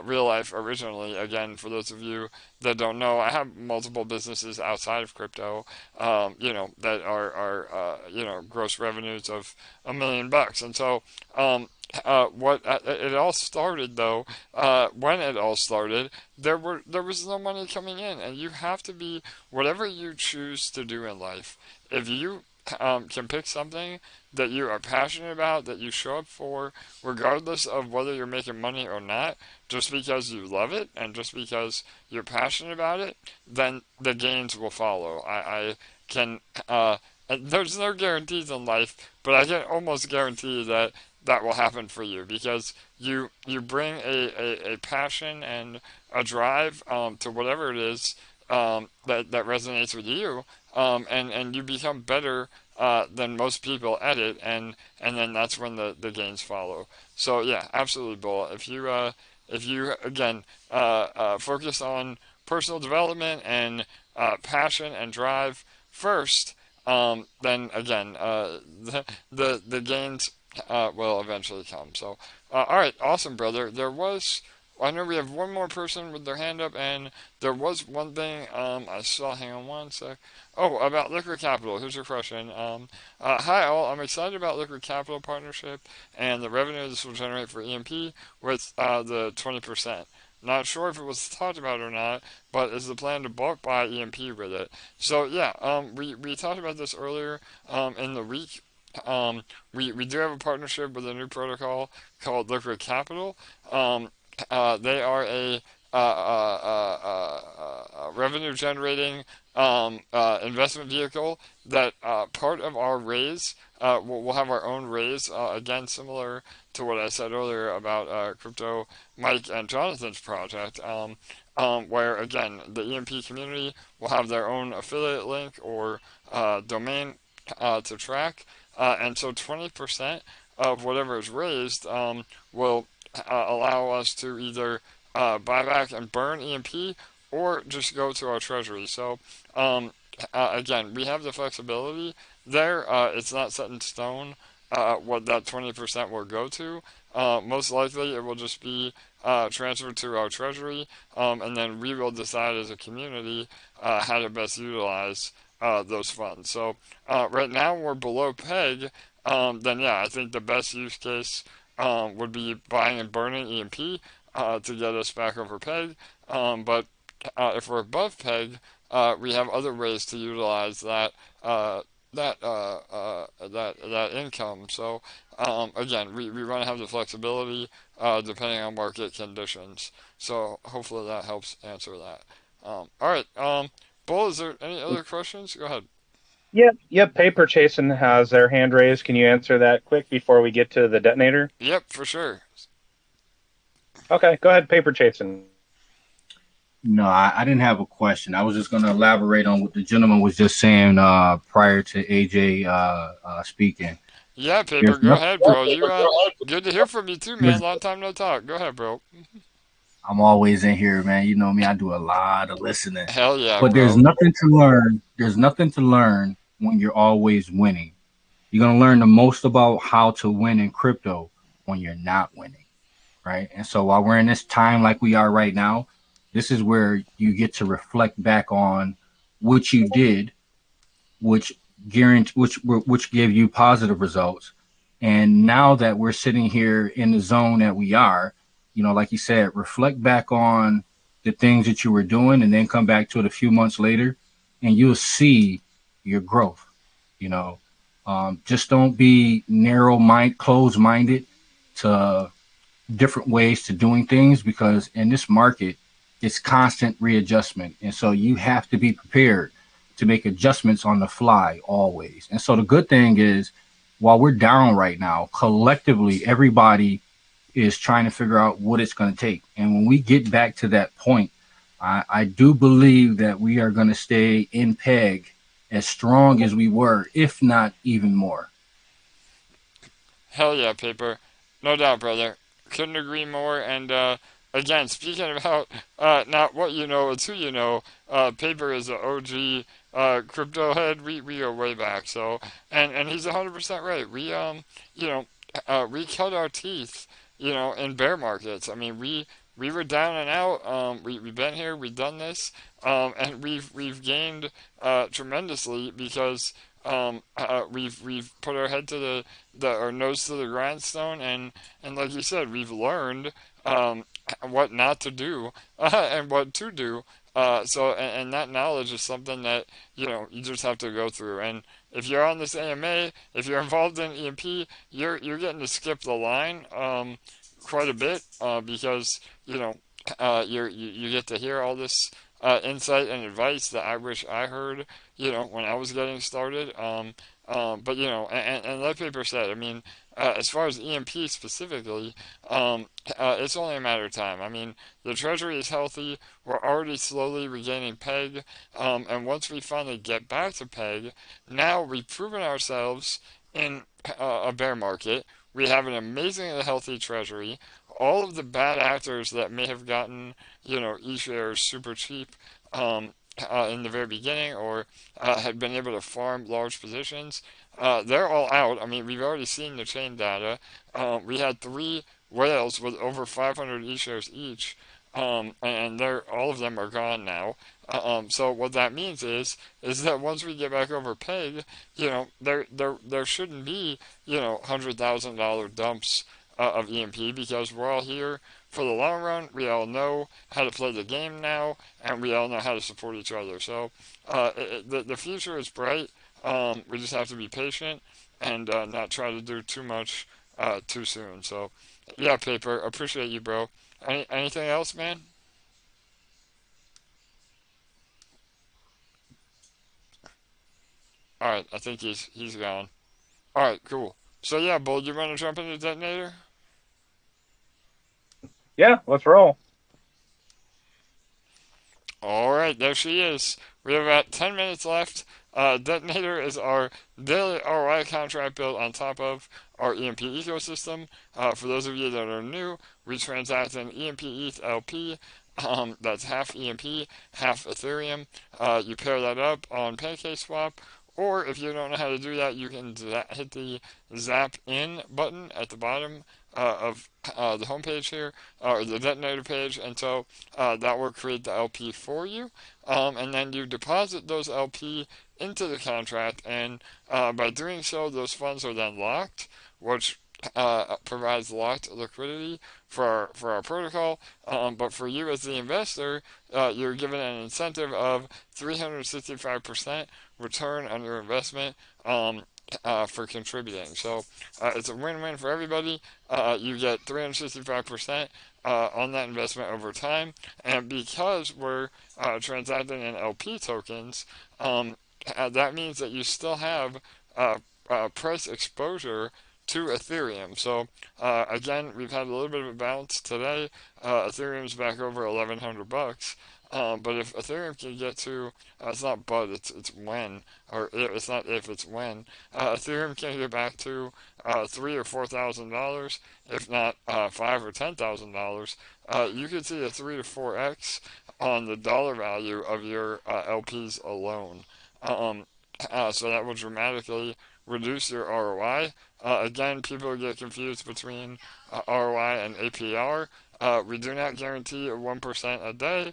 real life originally. Again, for those of you that don't know, I have multiple businesses outside of crypto, that are gross revenues of $1 million, and so what it all started though, when it all started, there was no money coming in, and you have to be whatever you choose to do in life. If you can pick something that you are passionate about, that you show up for, regardless of whether you're making money or not, just because you love it and just because you're passionate about it, then the gains will follow. I can, and there's no guarantees in life, but I can almost guarantee that that will happen for you because you bring a passion and a drive to whatever it is that resonates with you, and you become better than most people at it, and then that's when the gains follow. So yeah, absolutely, Bull. If you again focus on personal development and passion and drive first, then again the gains will eventually come. So all right, awesome, brother. I know we have one more person with their hand up, and there was one thing I saw. Hang on one sec. Oh, about Liquid Capital. Here's your question. Hi all, I'm excited about Liquid Capital partnership and the revenue this will generate for EMP with the 20%. Not sure if it was talked about or not, but is the plan to bulk buy EMP with it? So yeah, we talked about this earlier in the week. We do have a partnership with a new protocol called Liquid Capital. They are a revenue generating investment vehicle that part of our raise, we'll have our own raise, again similar to what I said earlier about Crypto Mike and Jonathan's project, where again the EMP community will have their own affiliate link or domain to track, and so 20% of whatever is raised will allow us to either buy back and burn EMP or just go to our treasury. So again, we have the flexibility there. It's not set in stone what that 20% will go to. Most likely it will just be transferred to our treasury, and then we will decide as a community how to best utilize those funds. So right now we're below PEG. Then yeah, I think the best use case would be buying and burning EMP to get us back over PEG. But if we're above PEG, we have other ways to utilize that income. So again, we want to have the flexibility depending on market conditions. So hopefully that helps answer that. All right, Bull, is there any other questions? Go ahead. Yep. Paper Chasing has their hand raised. Can you answer that quick before we get to the detonator? Yep, for sure. Okay, go ahead, Paper Chasing. No, I didn't have a question. I was just going to elaborate on what the gentleman was just saying prior to AJ speaking. Yeah, Paper, go ahead, bro. Good to hear from you too, man. Long time no talk. Go ahead, bro. I'm always in here, man. You know me. I do a lot of listening. Hell yeah, but bro. There's nothing to learn. There's nothing to learn when you're always winning. You're going to learn the most about how to win in crypto when you're not winning, right? And so while we're in this time like we are right now, this is where you get to reflect back on what you did, which gave you positive results. And now that we're sitting here in the zone that we are, you know, like you said, reflect back on the things that you were doing and then come back to it a few months later and you'll see your growth. You know, just don't be closed-minded to different ways to doing things, because in this market, it's constant readjustment. And so you have to be prepared to make adjustments on the fly always. And so the good thing is, while we're down right now, collectively, everybody is trying to figure out what it's going to take. And when we get back to that point, I do believe that we are going to stay in PEG as strong as we were, if not even more. Hell yeah, Paper. No doubt, brother. Couldn't agree more. And again, speaking about not what you know, it's who you know. Paper is an OG crypto head. We go way back. So and he's 100% right. We cut our teeth, in bear markets. I mean, we were down and out. We've been here. We've done this. And we've gained tremendously because we've put our head to our nose to the grindstone, and like you said, we've learned what not to do and what to do. And that knowledge is something that you just have to go through. And if you're on this AMA, if you're involved in EMP, you're getting to skip the line quite a bit because you get to hear all this insight and advice that I wish I heard, when I was getting started. But and like Paper said, I mean, as far as EMP specifically, it's only a matter of time. I mean, the Treasury is healthy. We're already slowly regaining PEG, and once we finally get back to PEG, now we've proven ourselves in a bear market. We have an amazingly healthy Treasury. All of the bad actors that may have gotten, e-shares super cheap in the very beginning or had been able to farm large positions, they're all out. I mean, we've already seen the chain data. We had 3 whales with over 500 e-shares each, and all of them are gone now. So what that means is that once we get back over PEG, there shouldn't be, $100,000 dumps of EMP because we're all here for the long run. We all know how to play the game now, and we all know how to support each other. So the future is bright. We just have to be patient and not try to do too much too soon. So yeah, Paper, appreciate you, bro. Anything else, man? All right, I think he's gone. All right, cool. So yeah, Bull, you want to jump into Detonator? Yeah, let's roll. All right, there she is. We have about 10 minutes left. Detonator is our daily ROI contract built on top of our EMP ecosystem. For those of you that are new, we transact in EMP ETH LP. That's half EMP, half Ethereum. You pair that up on PancakeSwap, or if you don't know how to do that, you can hit the Zap In button at the bottom of the homepage here, or the Detonator page, and so that will create the LP for you. And then you deposit those LP into the contract, and by doing so, those funds are then locked, which provides locked liquidity for our protocol. But for you as the investor, you're given an incentive of 365% return on your investment for contributing. So it's a win-win for everybody. You get 365% on that investment over time, and because we're transacting in LP tokens, that means that you still have price exposure to Ethereum. So again, we've had a little bit of a bounce today. Ethereum's back over $1,100. But if Ethereum can get to, it's not but, it's when, or it's not if, it's when, Ethereum can get back to $3,000 or $4,000, if not $5,000 or $10,000, you could see a 3 to 4x on the dollar value of your LPs alone. So that will dramatically reduce your ROI. Again, people get confused between ROI and APR. We do not guarantee a 1% a day.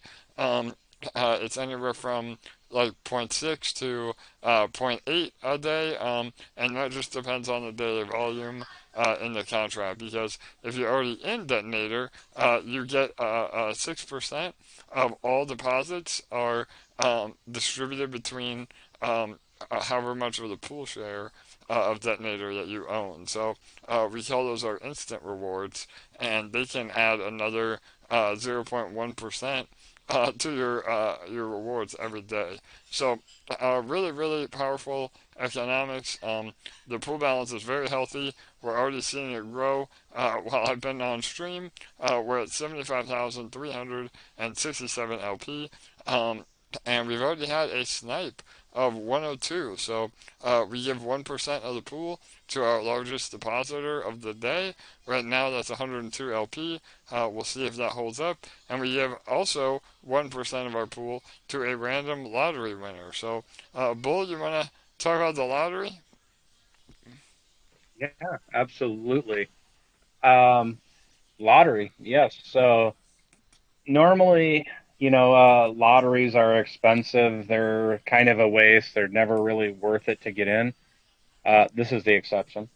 It's anywhere from like 0.6 to 0.8 a day, and that just depends on the daily volume in the contract. Because if you're already in Detonator, you get 6% of all deposits are distributed between however much of the pool share of Detonator that you own. So we call those our instant rewards, and they can add another 0.1% to your rewards every day. So really, really powerful economics. The pool balance is very healthy. We're already seeing it grow. While I've been on stream, we're at 75,367 LP. And we've already had a snipe of 102. So we give 1% of the pool to our largest depositor of the day. Right now that's 102 LP. We'll see if that holds up. And we give also 1% of our pool to a random lottery winner. So, Bull, you want to talk about the lottery? Yeah, absolutely. Lottery, yes. So normally, lotteries are expensive. They're kind of a waste. They're never really worth it to get in. This is the exception.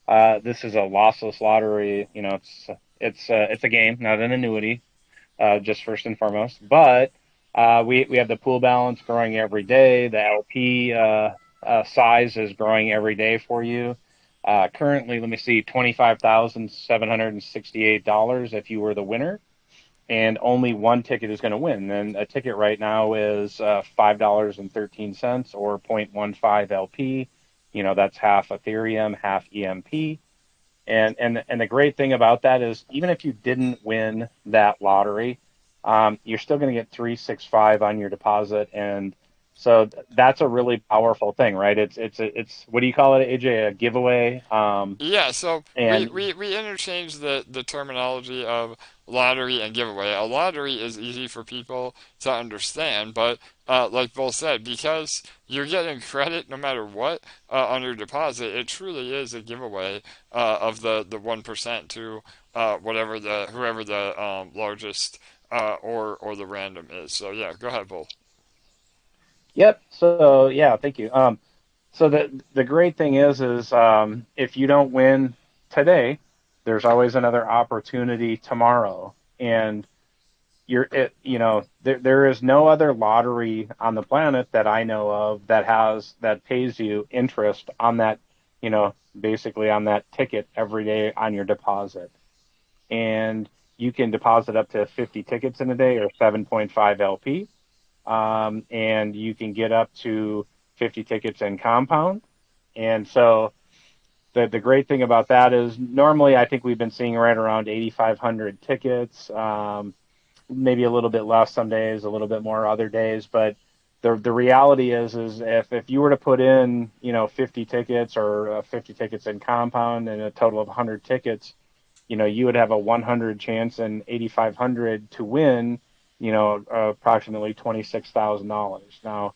This is a lossless lottery. It's a game, not an annuity. Just first and foremost, but we have the pool balance growing every day. The LP size is growing every day for you. Currently, let me see, $25,768 if you were the winner, and only one ticket is going to win. And a ticket right now is $5.13 or 0.15 LP. That's half Ethereum, half EMP. And the great thing about that is even if you didn't win that lottery, you're still going to get 365 on your deposit, and so that's a really powerful thing, right? It's what do you call it, AJ? A giveaway. Yeah, so And we interchange the terminology of lottery and giveaway. A lottery is easy for people to understand, but like Bull said, because you're getting credit no matter what on your deposit, it truly is a giveaway of the 1% to whoever the largest or the random is. So yeah, go ahead, Bull. yep. So yeah, thank you. So the great thing is if you don't win today, there's always another opportunity tomorrow, and there is no other lottery on the planet that I know of that pays you interest on that, basically on that ticket every day on your deposit. And you can deposit up to 50 tickets in a day or 7.5 LP. And you can get up to 50 tickets in compound. And so the great thing about that is normally I think we've been seeing right around 8,500 tickets, maybe a little bit less some days, a little bit more other days. But the reality is if you were to put in 50 tickets or 50 tickets in compound and a total of 100 tickets, you would have a 100 chance in 8,500 to win, approximately $26,000. Now,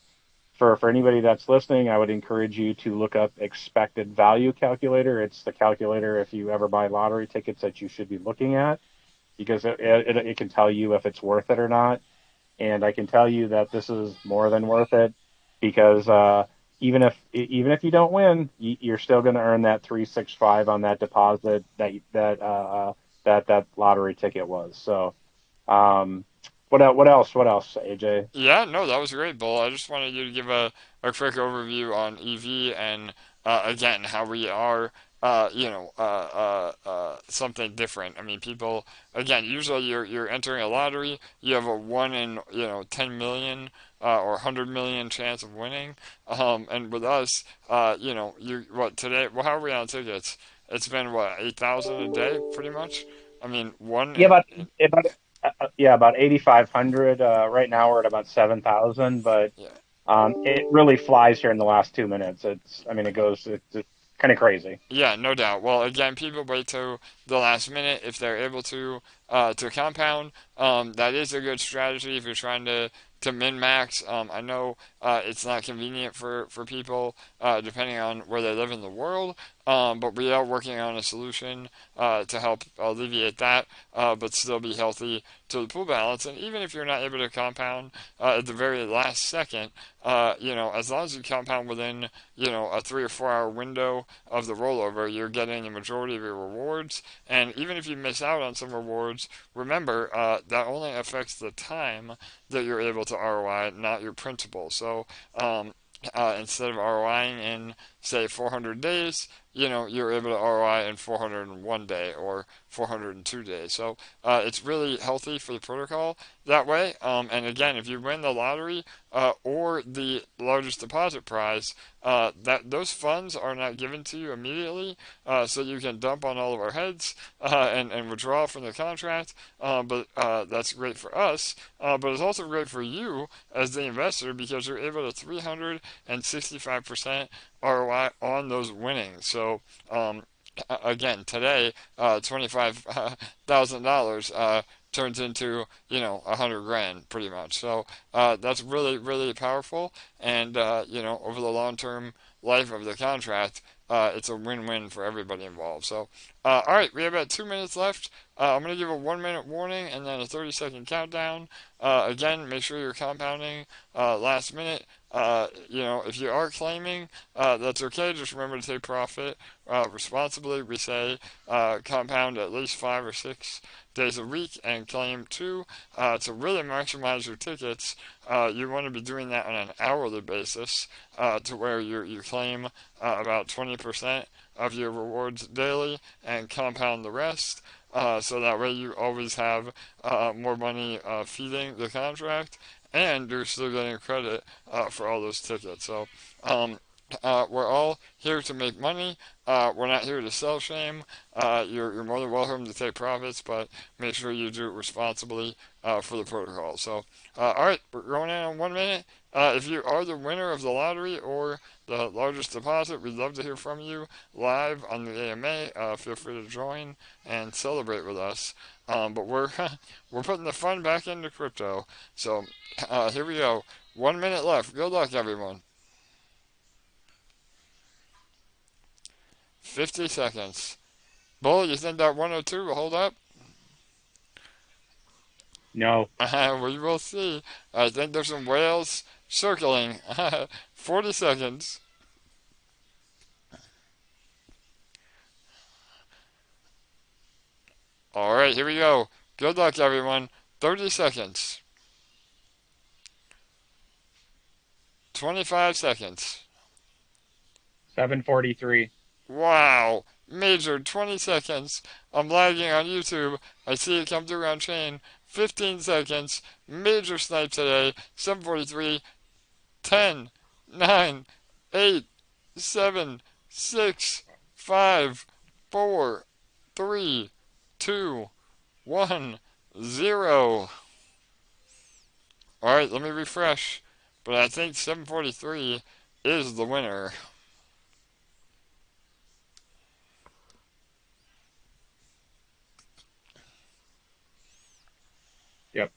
for anybody that's listening, I would encourage you to look up expected value calculator. It's the calculator if you ever buy lottery tickets that you should be looking at, because it can tell you if it's worth it or not. And I can tell you that this is more than worth it, because even if you don't win, you're still going to earn that 365 on that deposit that lottery ticket was. So, what else, AJ? Yeah, no, that was great, Bull. I just wanted you to give a quick overview on EV and again how we are something different. I mean, people again usually you're entering a lottery, you have a 1 in 10 million or 100 million chance of winning. And with us, you what today? Well, how are we on tickets? It's been what 8,000 a day, pretty much. I mean, one Yeah, in about 8,500. Right now we're at about 7,000, but yeah. it really flies here in the last 2 minutes. It's kind of crazy. Yeah, no doubt. Well, again, people wait till the last minute if they're able to compound. That is a good strategy if you're trying to min max. I know it's not convenient for people depending on where they live in the world, but we are working on a solution to help alleviate that, but still be healthy to the pool balance. And even if you're not able to compound at the very last second, as long as you compound within a 3 or 4 hour window of the rollover, you're getting the majority of your rewards. And even if you miss out on some rewards, remember that only affects the time that you're able to ROI, not your principal. So instead of ROIing in say 400 days, you're able to ROI in 401 day or 402 days. So it's really healthy for the protocol that way. And again, if you win the lottery or the largest deposit prize, that those funds are not given to you immediately, so you can dump on all of our heads and withdraw from the contract. But that's great for us. But it's also great for you as the investor because you're able to 365% ROI on those winnings. So again, today, $25,000 turns into 100 grand pretty much. So that's really really powerful, and over the long term life of the contract, it's a win-win for everybody involved. So all right, we have about 2 minutes left. I'm going to give a 1 minute warning and then a 30-second countdown. Again, make sure you're compounding last minute. If you are claiming, that's okay. Just remember to take profit responsibly. We say compound at least 5 or 6 days a week and claim 2. To really maximize your tickets, you want to be doing that on an hourly basis to where you claim about 20% of your rewards daily and compound the rest. So that way you always have more money feeding the contract, and you're still getting credit for all those tickets. So we're all here to make money. We're not here to sell shame. You're more than welcome to take profits, but make sure you do it responsibly for the protocol. So, all right, we're going in on 1 minute. If you are the winner of the lottery or the largest deposit, we'd love to hear from you live on the AMA. Feel free to join and celebrate with us. But we're putting the fun back into crypto. So here we go. 1 minute left. Good luck, everyone. 50 seconds. Bull, you think that 102 will hold up? No. We will see. I think there's some whales circling. 40 seconds. All right, here we go. Good luck, everyone. 30 seconds. 25 seconds. 7:43. Wow. Major, 20 seconds. I'm lagging on YouTube. I see it come through on chain. 15 seconds. Major snipe today. 7:43. 10, 9, 8, 7, 6, 5, 4, 3, 2, 1, 0. Alright, let me refresh. But I think 7:43 is the winner. Yep.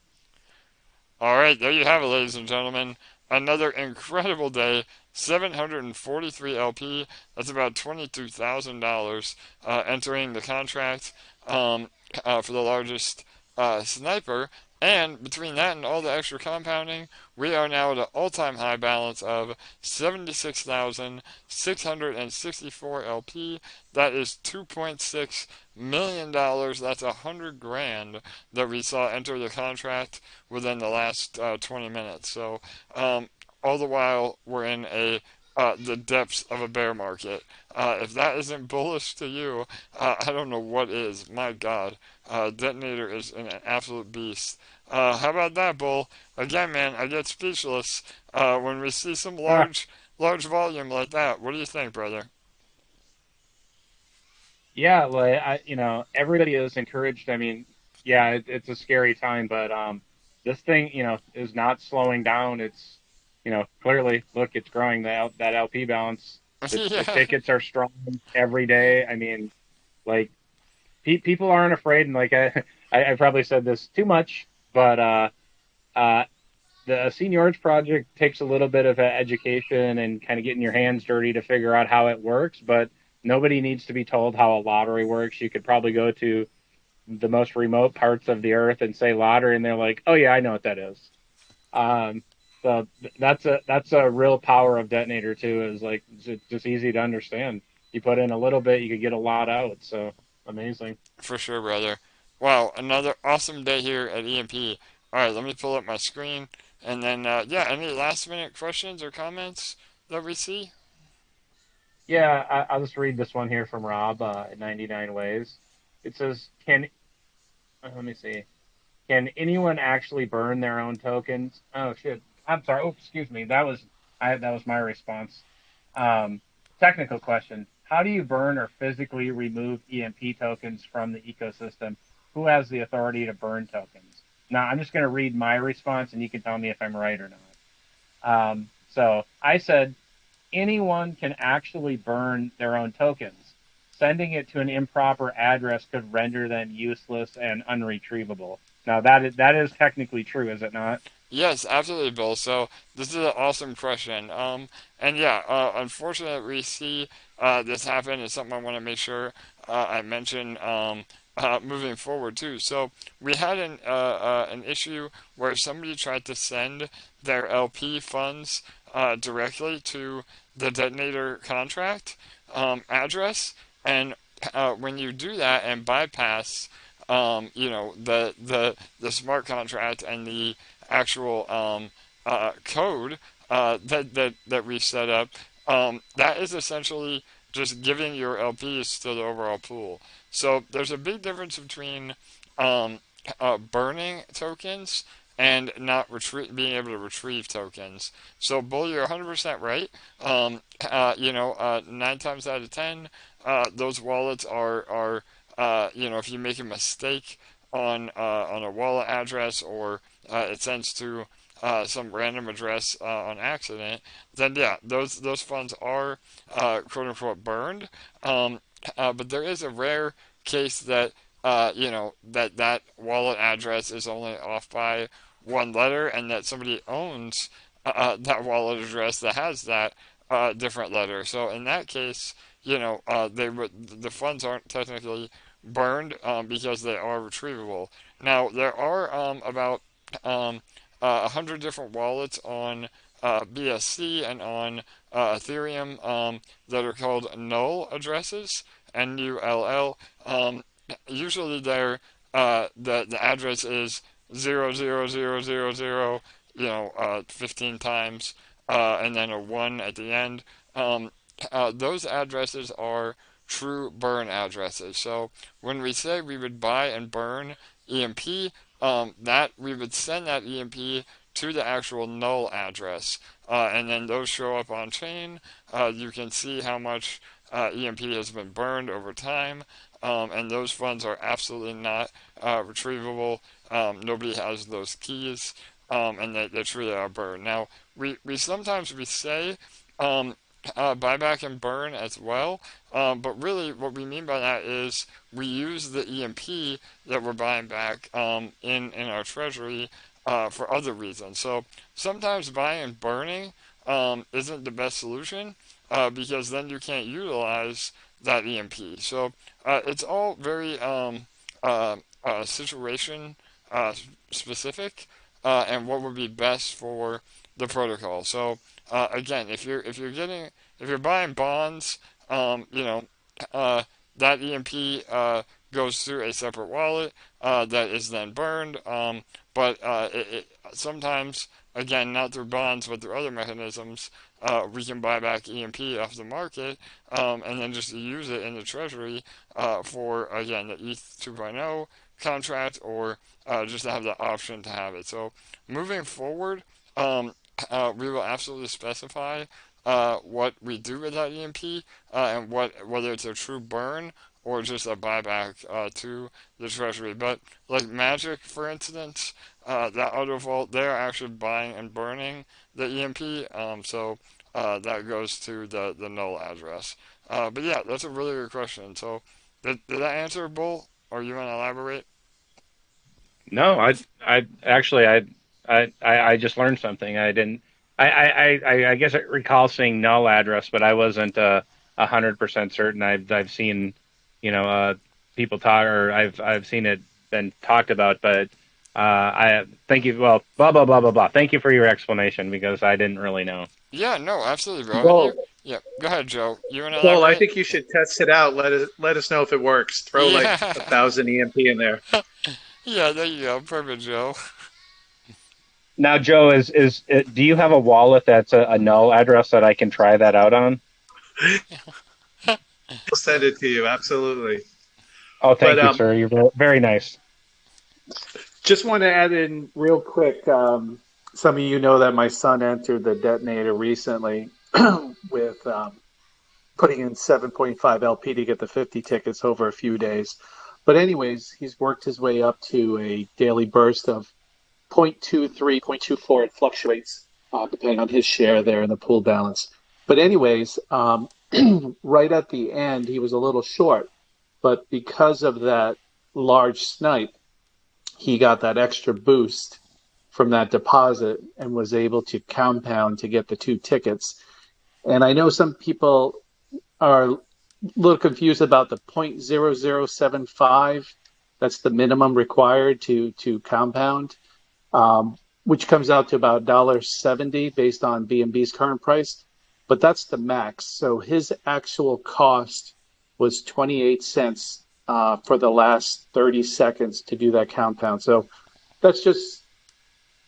Alright, there you have it, ladies and gentlemen. Another incredible day. 743 LP. That's about $22,000 entering the contract for the largest sniper. And between that and all the extra compounding, we are now at an all-time high balance of 76,664 LP. That is $2.6 million. That's 100 grand that we saw enter the contract within the last 20 minutes. So all the while we're in the depths of a bear market. If that isn't bullish to you, I don't know what is. My God, Detonator is an absolute beast. How about that, Bull? Again, man, I get speechless when we see some large volume like that. What do you think, brother? Yeah, like everybody is encouraged. I mean, yeah, it's a scary time, but this thing, is not slowing down. It's, clearly, look, it's growing. That LP balance. The tickets are strong every day. I mean, like, people aren't afraid, and like I probably said this too much, but the seigniorage project takes a little bit of education and kind of getting your hands dirty to figure out how it works, but nobody needs to be told how a lottery works. You could probably go to the most remote parts of the earth and say lottery, and they're like, oh yeah, I know what that is. So that's a real power of Detonator too, is like it's just easy to understand. You put in a little bit, you could get a lot out. So amazing. For sure, brother. Wow, another awesome day here at EMP. All right, let me pull up my screen, and then any last minute questions or comments that we see? Yeah, I'll just read this one here from Rob at 99 Ways. It says, let me see. Can anyone actually burn their own tokens? Oh shit! I'm sorry. Oh, excuse me. That was my response. Um, Technical question: how do you burn or physically remove EMP tokens from the ecosystem? Who has the authority to burn tokens? Now, I'm just going to read my response, and you can tell me if I'm right or not. So I said anyone can actually burn their own tokens. Sending it to an improper address could render them useless and unretrievable. Now that is technically true, is it not? Yes, absolutely, Bill. So this is an awesome question. And yeah, unfortunately, we see this happen. It's something I want to make sure I mention moving forward too. So we had an issue where somebody tried to send their LP funds directly to the detonator contract address, and when you do that and bypass, the smart contract and the actual code that we set up, that is essentially just giving your LPs to the overall pool. So there's a big difference between um, burning tokens and not being able to retrieve tokens. So, Bull, you're 100% right. 9 times out of 10, those wallets are if you make a mistake on a wallet address, or it sends to some random address on accident, then yeah, those funds are quote unquote burned. But there is a rare case that that wallet address is only off by one letter, and that somebody owns that wallet address that has that different letter. So in that case, the funds aren't technically burned because they are retrievable. Now there are about 100 different wallets on BSC and on Ethereum that are called null addresses, NULL. Usually they're the address is 00000, 15 times, and then a 1 at the end. Those addresses are true burn addresses. So when we say we would buy and burn EMP, that we would send that EMP to the actual null address, and then those show up on chain. You can see how much EMP has been burned over time, and those funds are absolutely not retrievable. Nobody has those keys, and they truly are burned. Now, we sometimes we say buyback and burn as well, but really what we mean by that is we use the EMP that we're buying back in our treasury for other reasons. So sometimes buying and burning isn't the best solution because then you can't utilize that EMP. So it's all very situation specific, and what would be best for the protocol. So again, if you're buying bonds, that EMP goes through a separate wallet that is then burned. But sometimes, again, not through bonds, but through other mechanisms, we can buy back EMP off the market, and then just use it in the treasury for, again, the ETH 2.0 contract, or just have the option to have it. So moving forward, we will absolutely specify what we do with that EMP, and whether it's a true burn or just a buyback to the treasury. But like Magik, for instance, that autovault, they're actually buying and burning the EMP, so that goes to the null address. But yeah, that's a really good question. So did that answer, Bull, or you want to elaborate? No, I actually, I just learned something. I didn't. I guess I recall seeing null address, but I wasn't 100% certain. I've seen, people talk, or I've seen it been talked about, but I thank you. Well, blah blah blah blah blah. Thank you for your explanation, because I didn't really know. Yeah, no, absolutely, bro. Well, Yeah, go ahead, Joe. You want to well, I elaborate? think you should test it out. Let us know if it works. Throw like Yeah. 1,000 EMP in there. Yeah, there you go. Perfect, Joe. Now, Joe, do you have a wallet that's a null address that I can try that out on? We'll send it to you. Absolutely. Oh, But thank you, sir. You're very nice. just want to add in real quick. Some of you know that my son entered the Detonator recently with putting in 7.5 LP to get the 50 tickets over a few days. But anyways, he's worked his way up to a daily burst of 0.23, 0.24. It fluctuates depending on his share there in the pool balance. But anyways, right at the end, he was a little short. But because of that large snipe, he got that extra boost from that deposit and was able to compound to get the 2 tickets. And I know some people are a little confused about the 0.0075. That's the minimum required to compound, which comes out to about $1.70 based on BNB's current price. But that's the max. So his actual cost was 28 cents for the last 30 seconds to do that compound. So that's just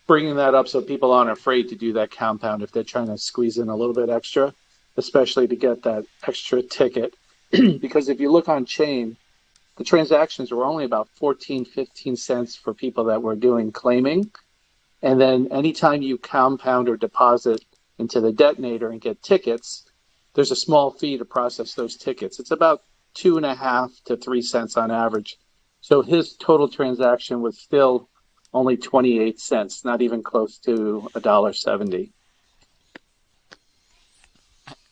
bringing that up so people aren't afraid to do that compound if they're trying to squeeze in a little bit extra, especially to get that extra ticket. Because if you look on chain, the transactions were only about 14, 15 cents for people that were doing claiming. And then anytime you compound or deposit into the detonator and get tickets, there's a small fee to process those tickets. It's about 2.5 to 3 cents on average. So his total transaction was still only 28 cents, not even close to $1.70.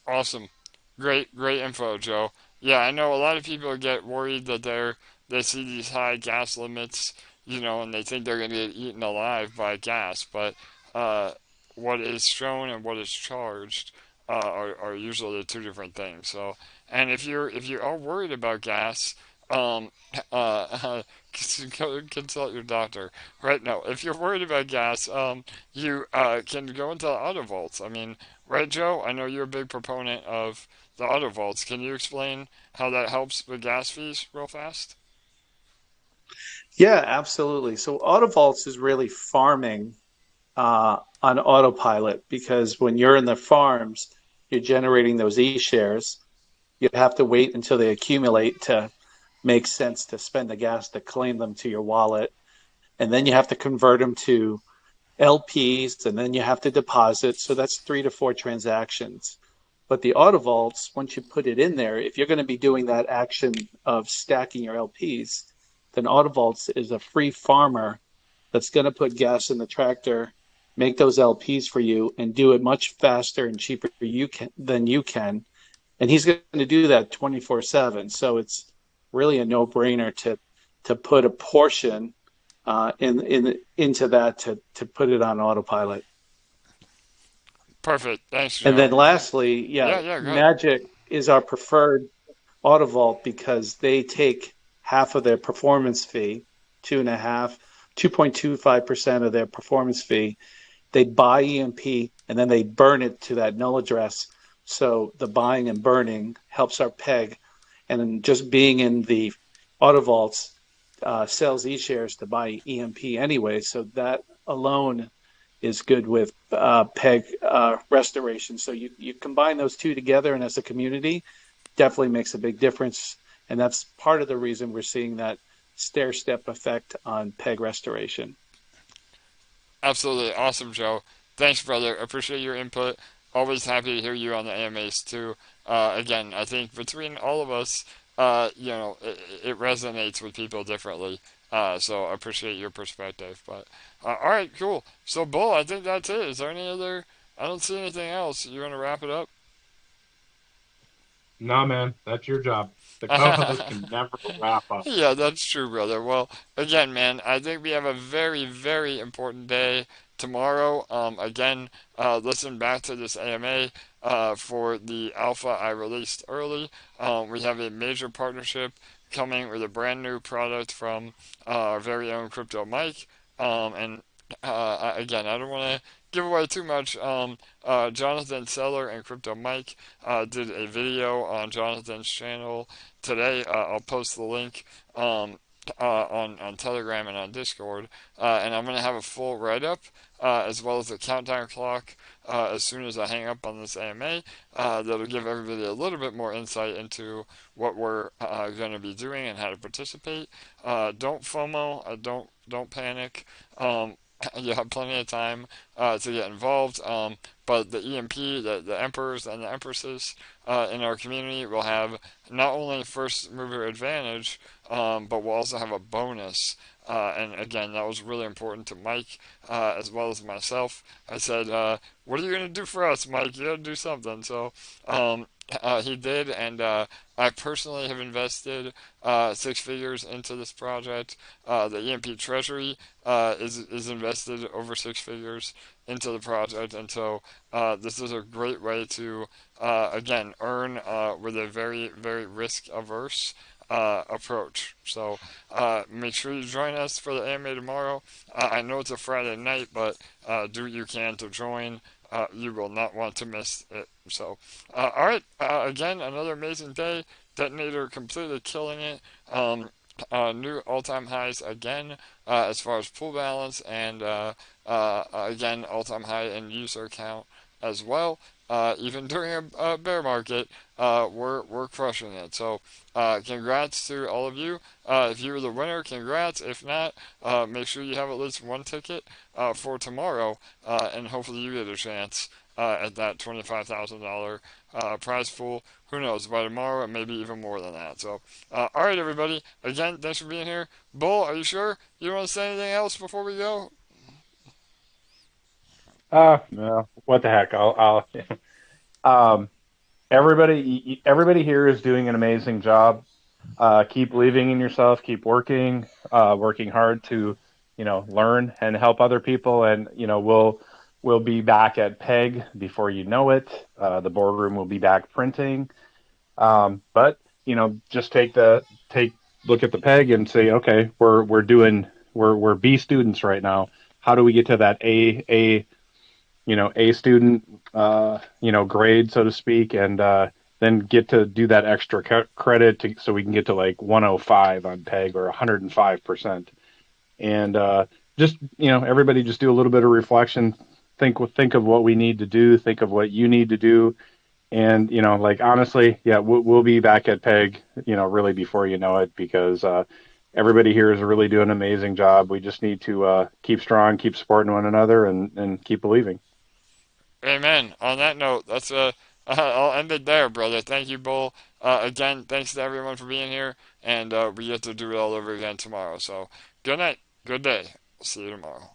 Awesome. Great info, Joe. Yeah, I know a lot of people get worried that they see these high gas limits, and they think they're going to get eaten alive by gas, but what is shown and what is charged are usually the 2 different things. So, and if you are worried about gas, consult your doctor. Right now, if you're worried about gas, you can go into the autovaults. I mean, right, Joe? I know you're a big proponent of the autovaults. Can you explain how that helps with gas fees real fast? Yeah, absolutely. So autovaults is really farming on autopilot because when you're in the farms, you're generating those e-shares. You have to wait until they accumulate to make sense to spend the gas to claim them to your wallet. And then you have to convert them to LPs, and then you have to deposit. So that's 3 to 4 transactions. But the auto vaults, once you put it in there, if you're going to be doing that action of stacking your LPs, then auto vaults is a free farmer that's going to put gas in the tractor, make those LPs for you, and do it much faster and cheaper than you can. And he's going to do that 24/7. So it's really a no-brainer to put a portion into that to put it on autopilot. Perfect. Thanks, Joe. And then lastly, Yeah, Magik is our preferred auto vault because they take half of their performance fee, 2.25% of their performance fee. They buy EMP and then they burn it to that null address. So the buying and burning helps our PEG. And just being in the auto vaults sells e-shares to buy EMP anyway. So that alone is good with PEG restoration. So you combine those two together, and as a community, definitely makes a big difference. And that's part of the reason we're seeing that stair-step effect on PEG restoration. Absolutely. Awesome, Joe. Thanks, brother. Appreciate your input. Always happy to hear you on the AMAs, too. Again, I think between all of us, it resonates with people differently. So I appreciate your perspective. But all right, cool. So, Bull, I think that's it. Is there any other? I don't see anything else. You want to wrap it up? No, man, that's your job. The co-host can never wrap up. Yeah, that's true, brother. Well, again, man, I think we have a very, very important day tomorrow. Again, listen back to this AMA for the alpha I released early. We have a major partnership coming with a brand new product from our very own Crypto Mike. And again, I don't want to give away too much. Jonathan Seller and Crypto Mike did a video on Jonathan's channel today. I'll post the link on Telegram and on Discord, and I'm going to have a full write-up as well as a countdown clock as soon as I hang up on this AMA. That'll give everybody a little bit more insight into what we're going to be doing and how to participate. Don't FOMO. Don't panic. You have plenty of time to get involved. But the EMP, the emperors and the empresses in our community will have not only first mover advantage, but we'll also have a bonus. And again, that was really important to Mike as well as myself. I said, what are you going to do for us, Mike? You got to do something. So he did, and I personally have invested 6 figures into this project. The EMP Treasury is invested over 6 figures into the project, and so this is a great way to again earn with a very, very risk averse approach. So make sure you join us for the AMA tomorrow. I know it's a Friday night, but do what you can to join. You will not want to miss it. So, all right, again, another amazing day. Detonator completely killing it. New all-time highs again as far as pool balance, and again, all-time high in user count as well. Even during a bear market, we're crushing it. So, congrats to all of you. If you were the winner, congrats. If not, make sure you have at least one ticket for tomorrow, and hopefully you get a chance at that $25,000 prize pool. Who knows? By tomorrow, it may be even more than that. So, all right, everybody. Again, thanks for being here. Bull, are you sure you don't want to say anything else before we go? No, what the heck? Everybody here is doing an amazing job. Keep believing in yourself. Keep working hard to, learn and help other people. And we'll be back at PEG before you know it. The boardroom will be back printing. But just look at the PEG and say, okay, we're B students right now. How do we get to that A student, grade, so to speak, and then get to do that extra credit so we can get to like 105 on PEG or 105%. And just, everybody just do a little bit of reflection. Think of what we need to do. Think of what you need to do. And, honestly, yeah, we'll be back at PEG, really before you know it, because everybody here is really doing an amazing job. We just need to keep strong, keep supporting one another, and keep believing. Amen. On that note, I'll end it there, brother. Thank you, Bull. Again, thanks to everyone for being here, and we get to do it all over again tomorrow. So, good night, good day. See you tomorrow.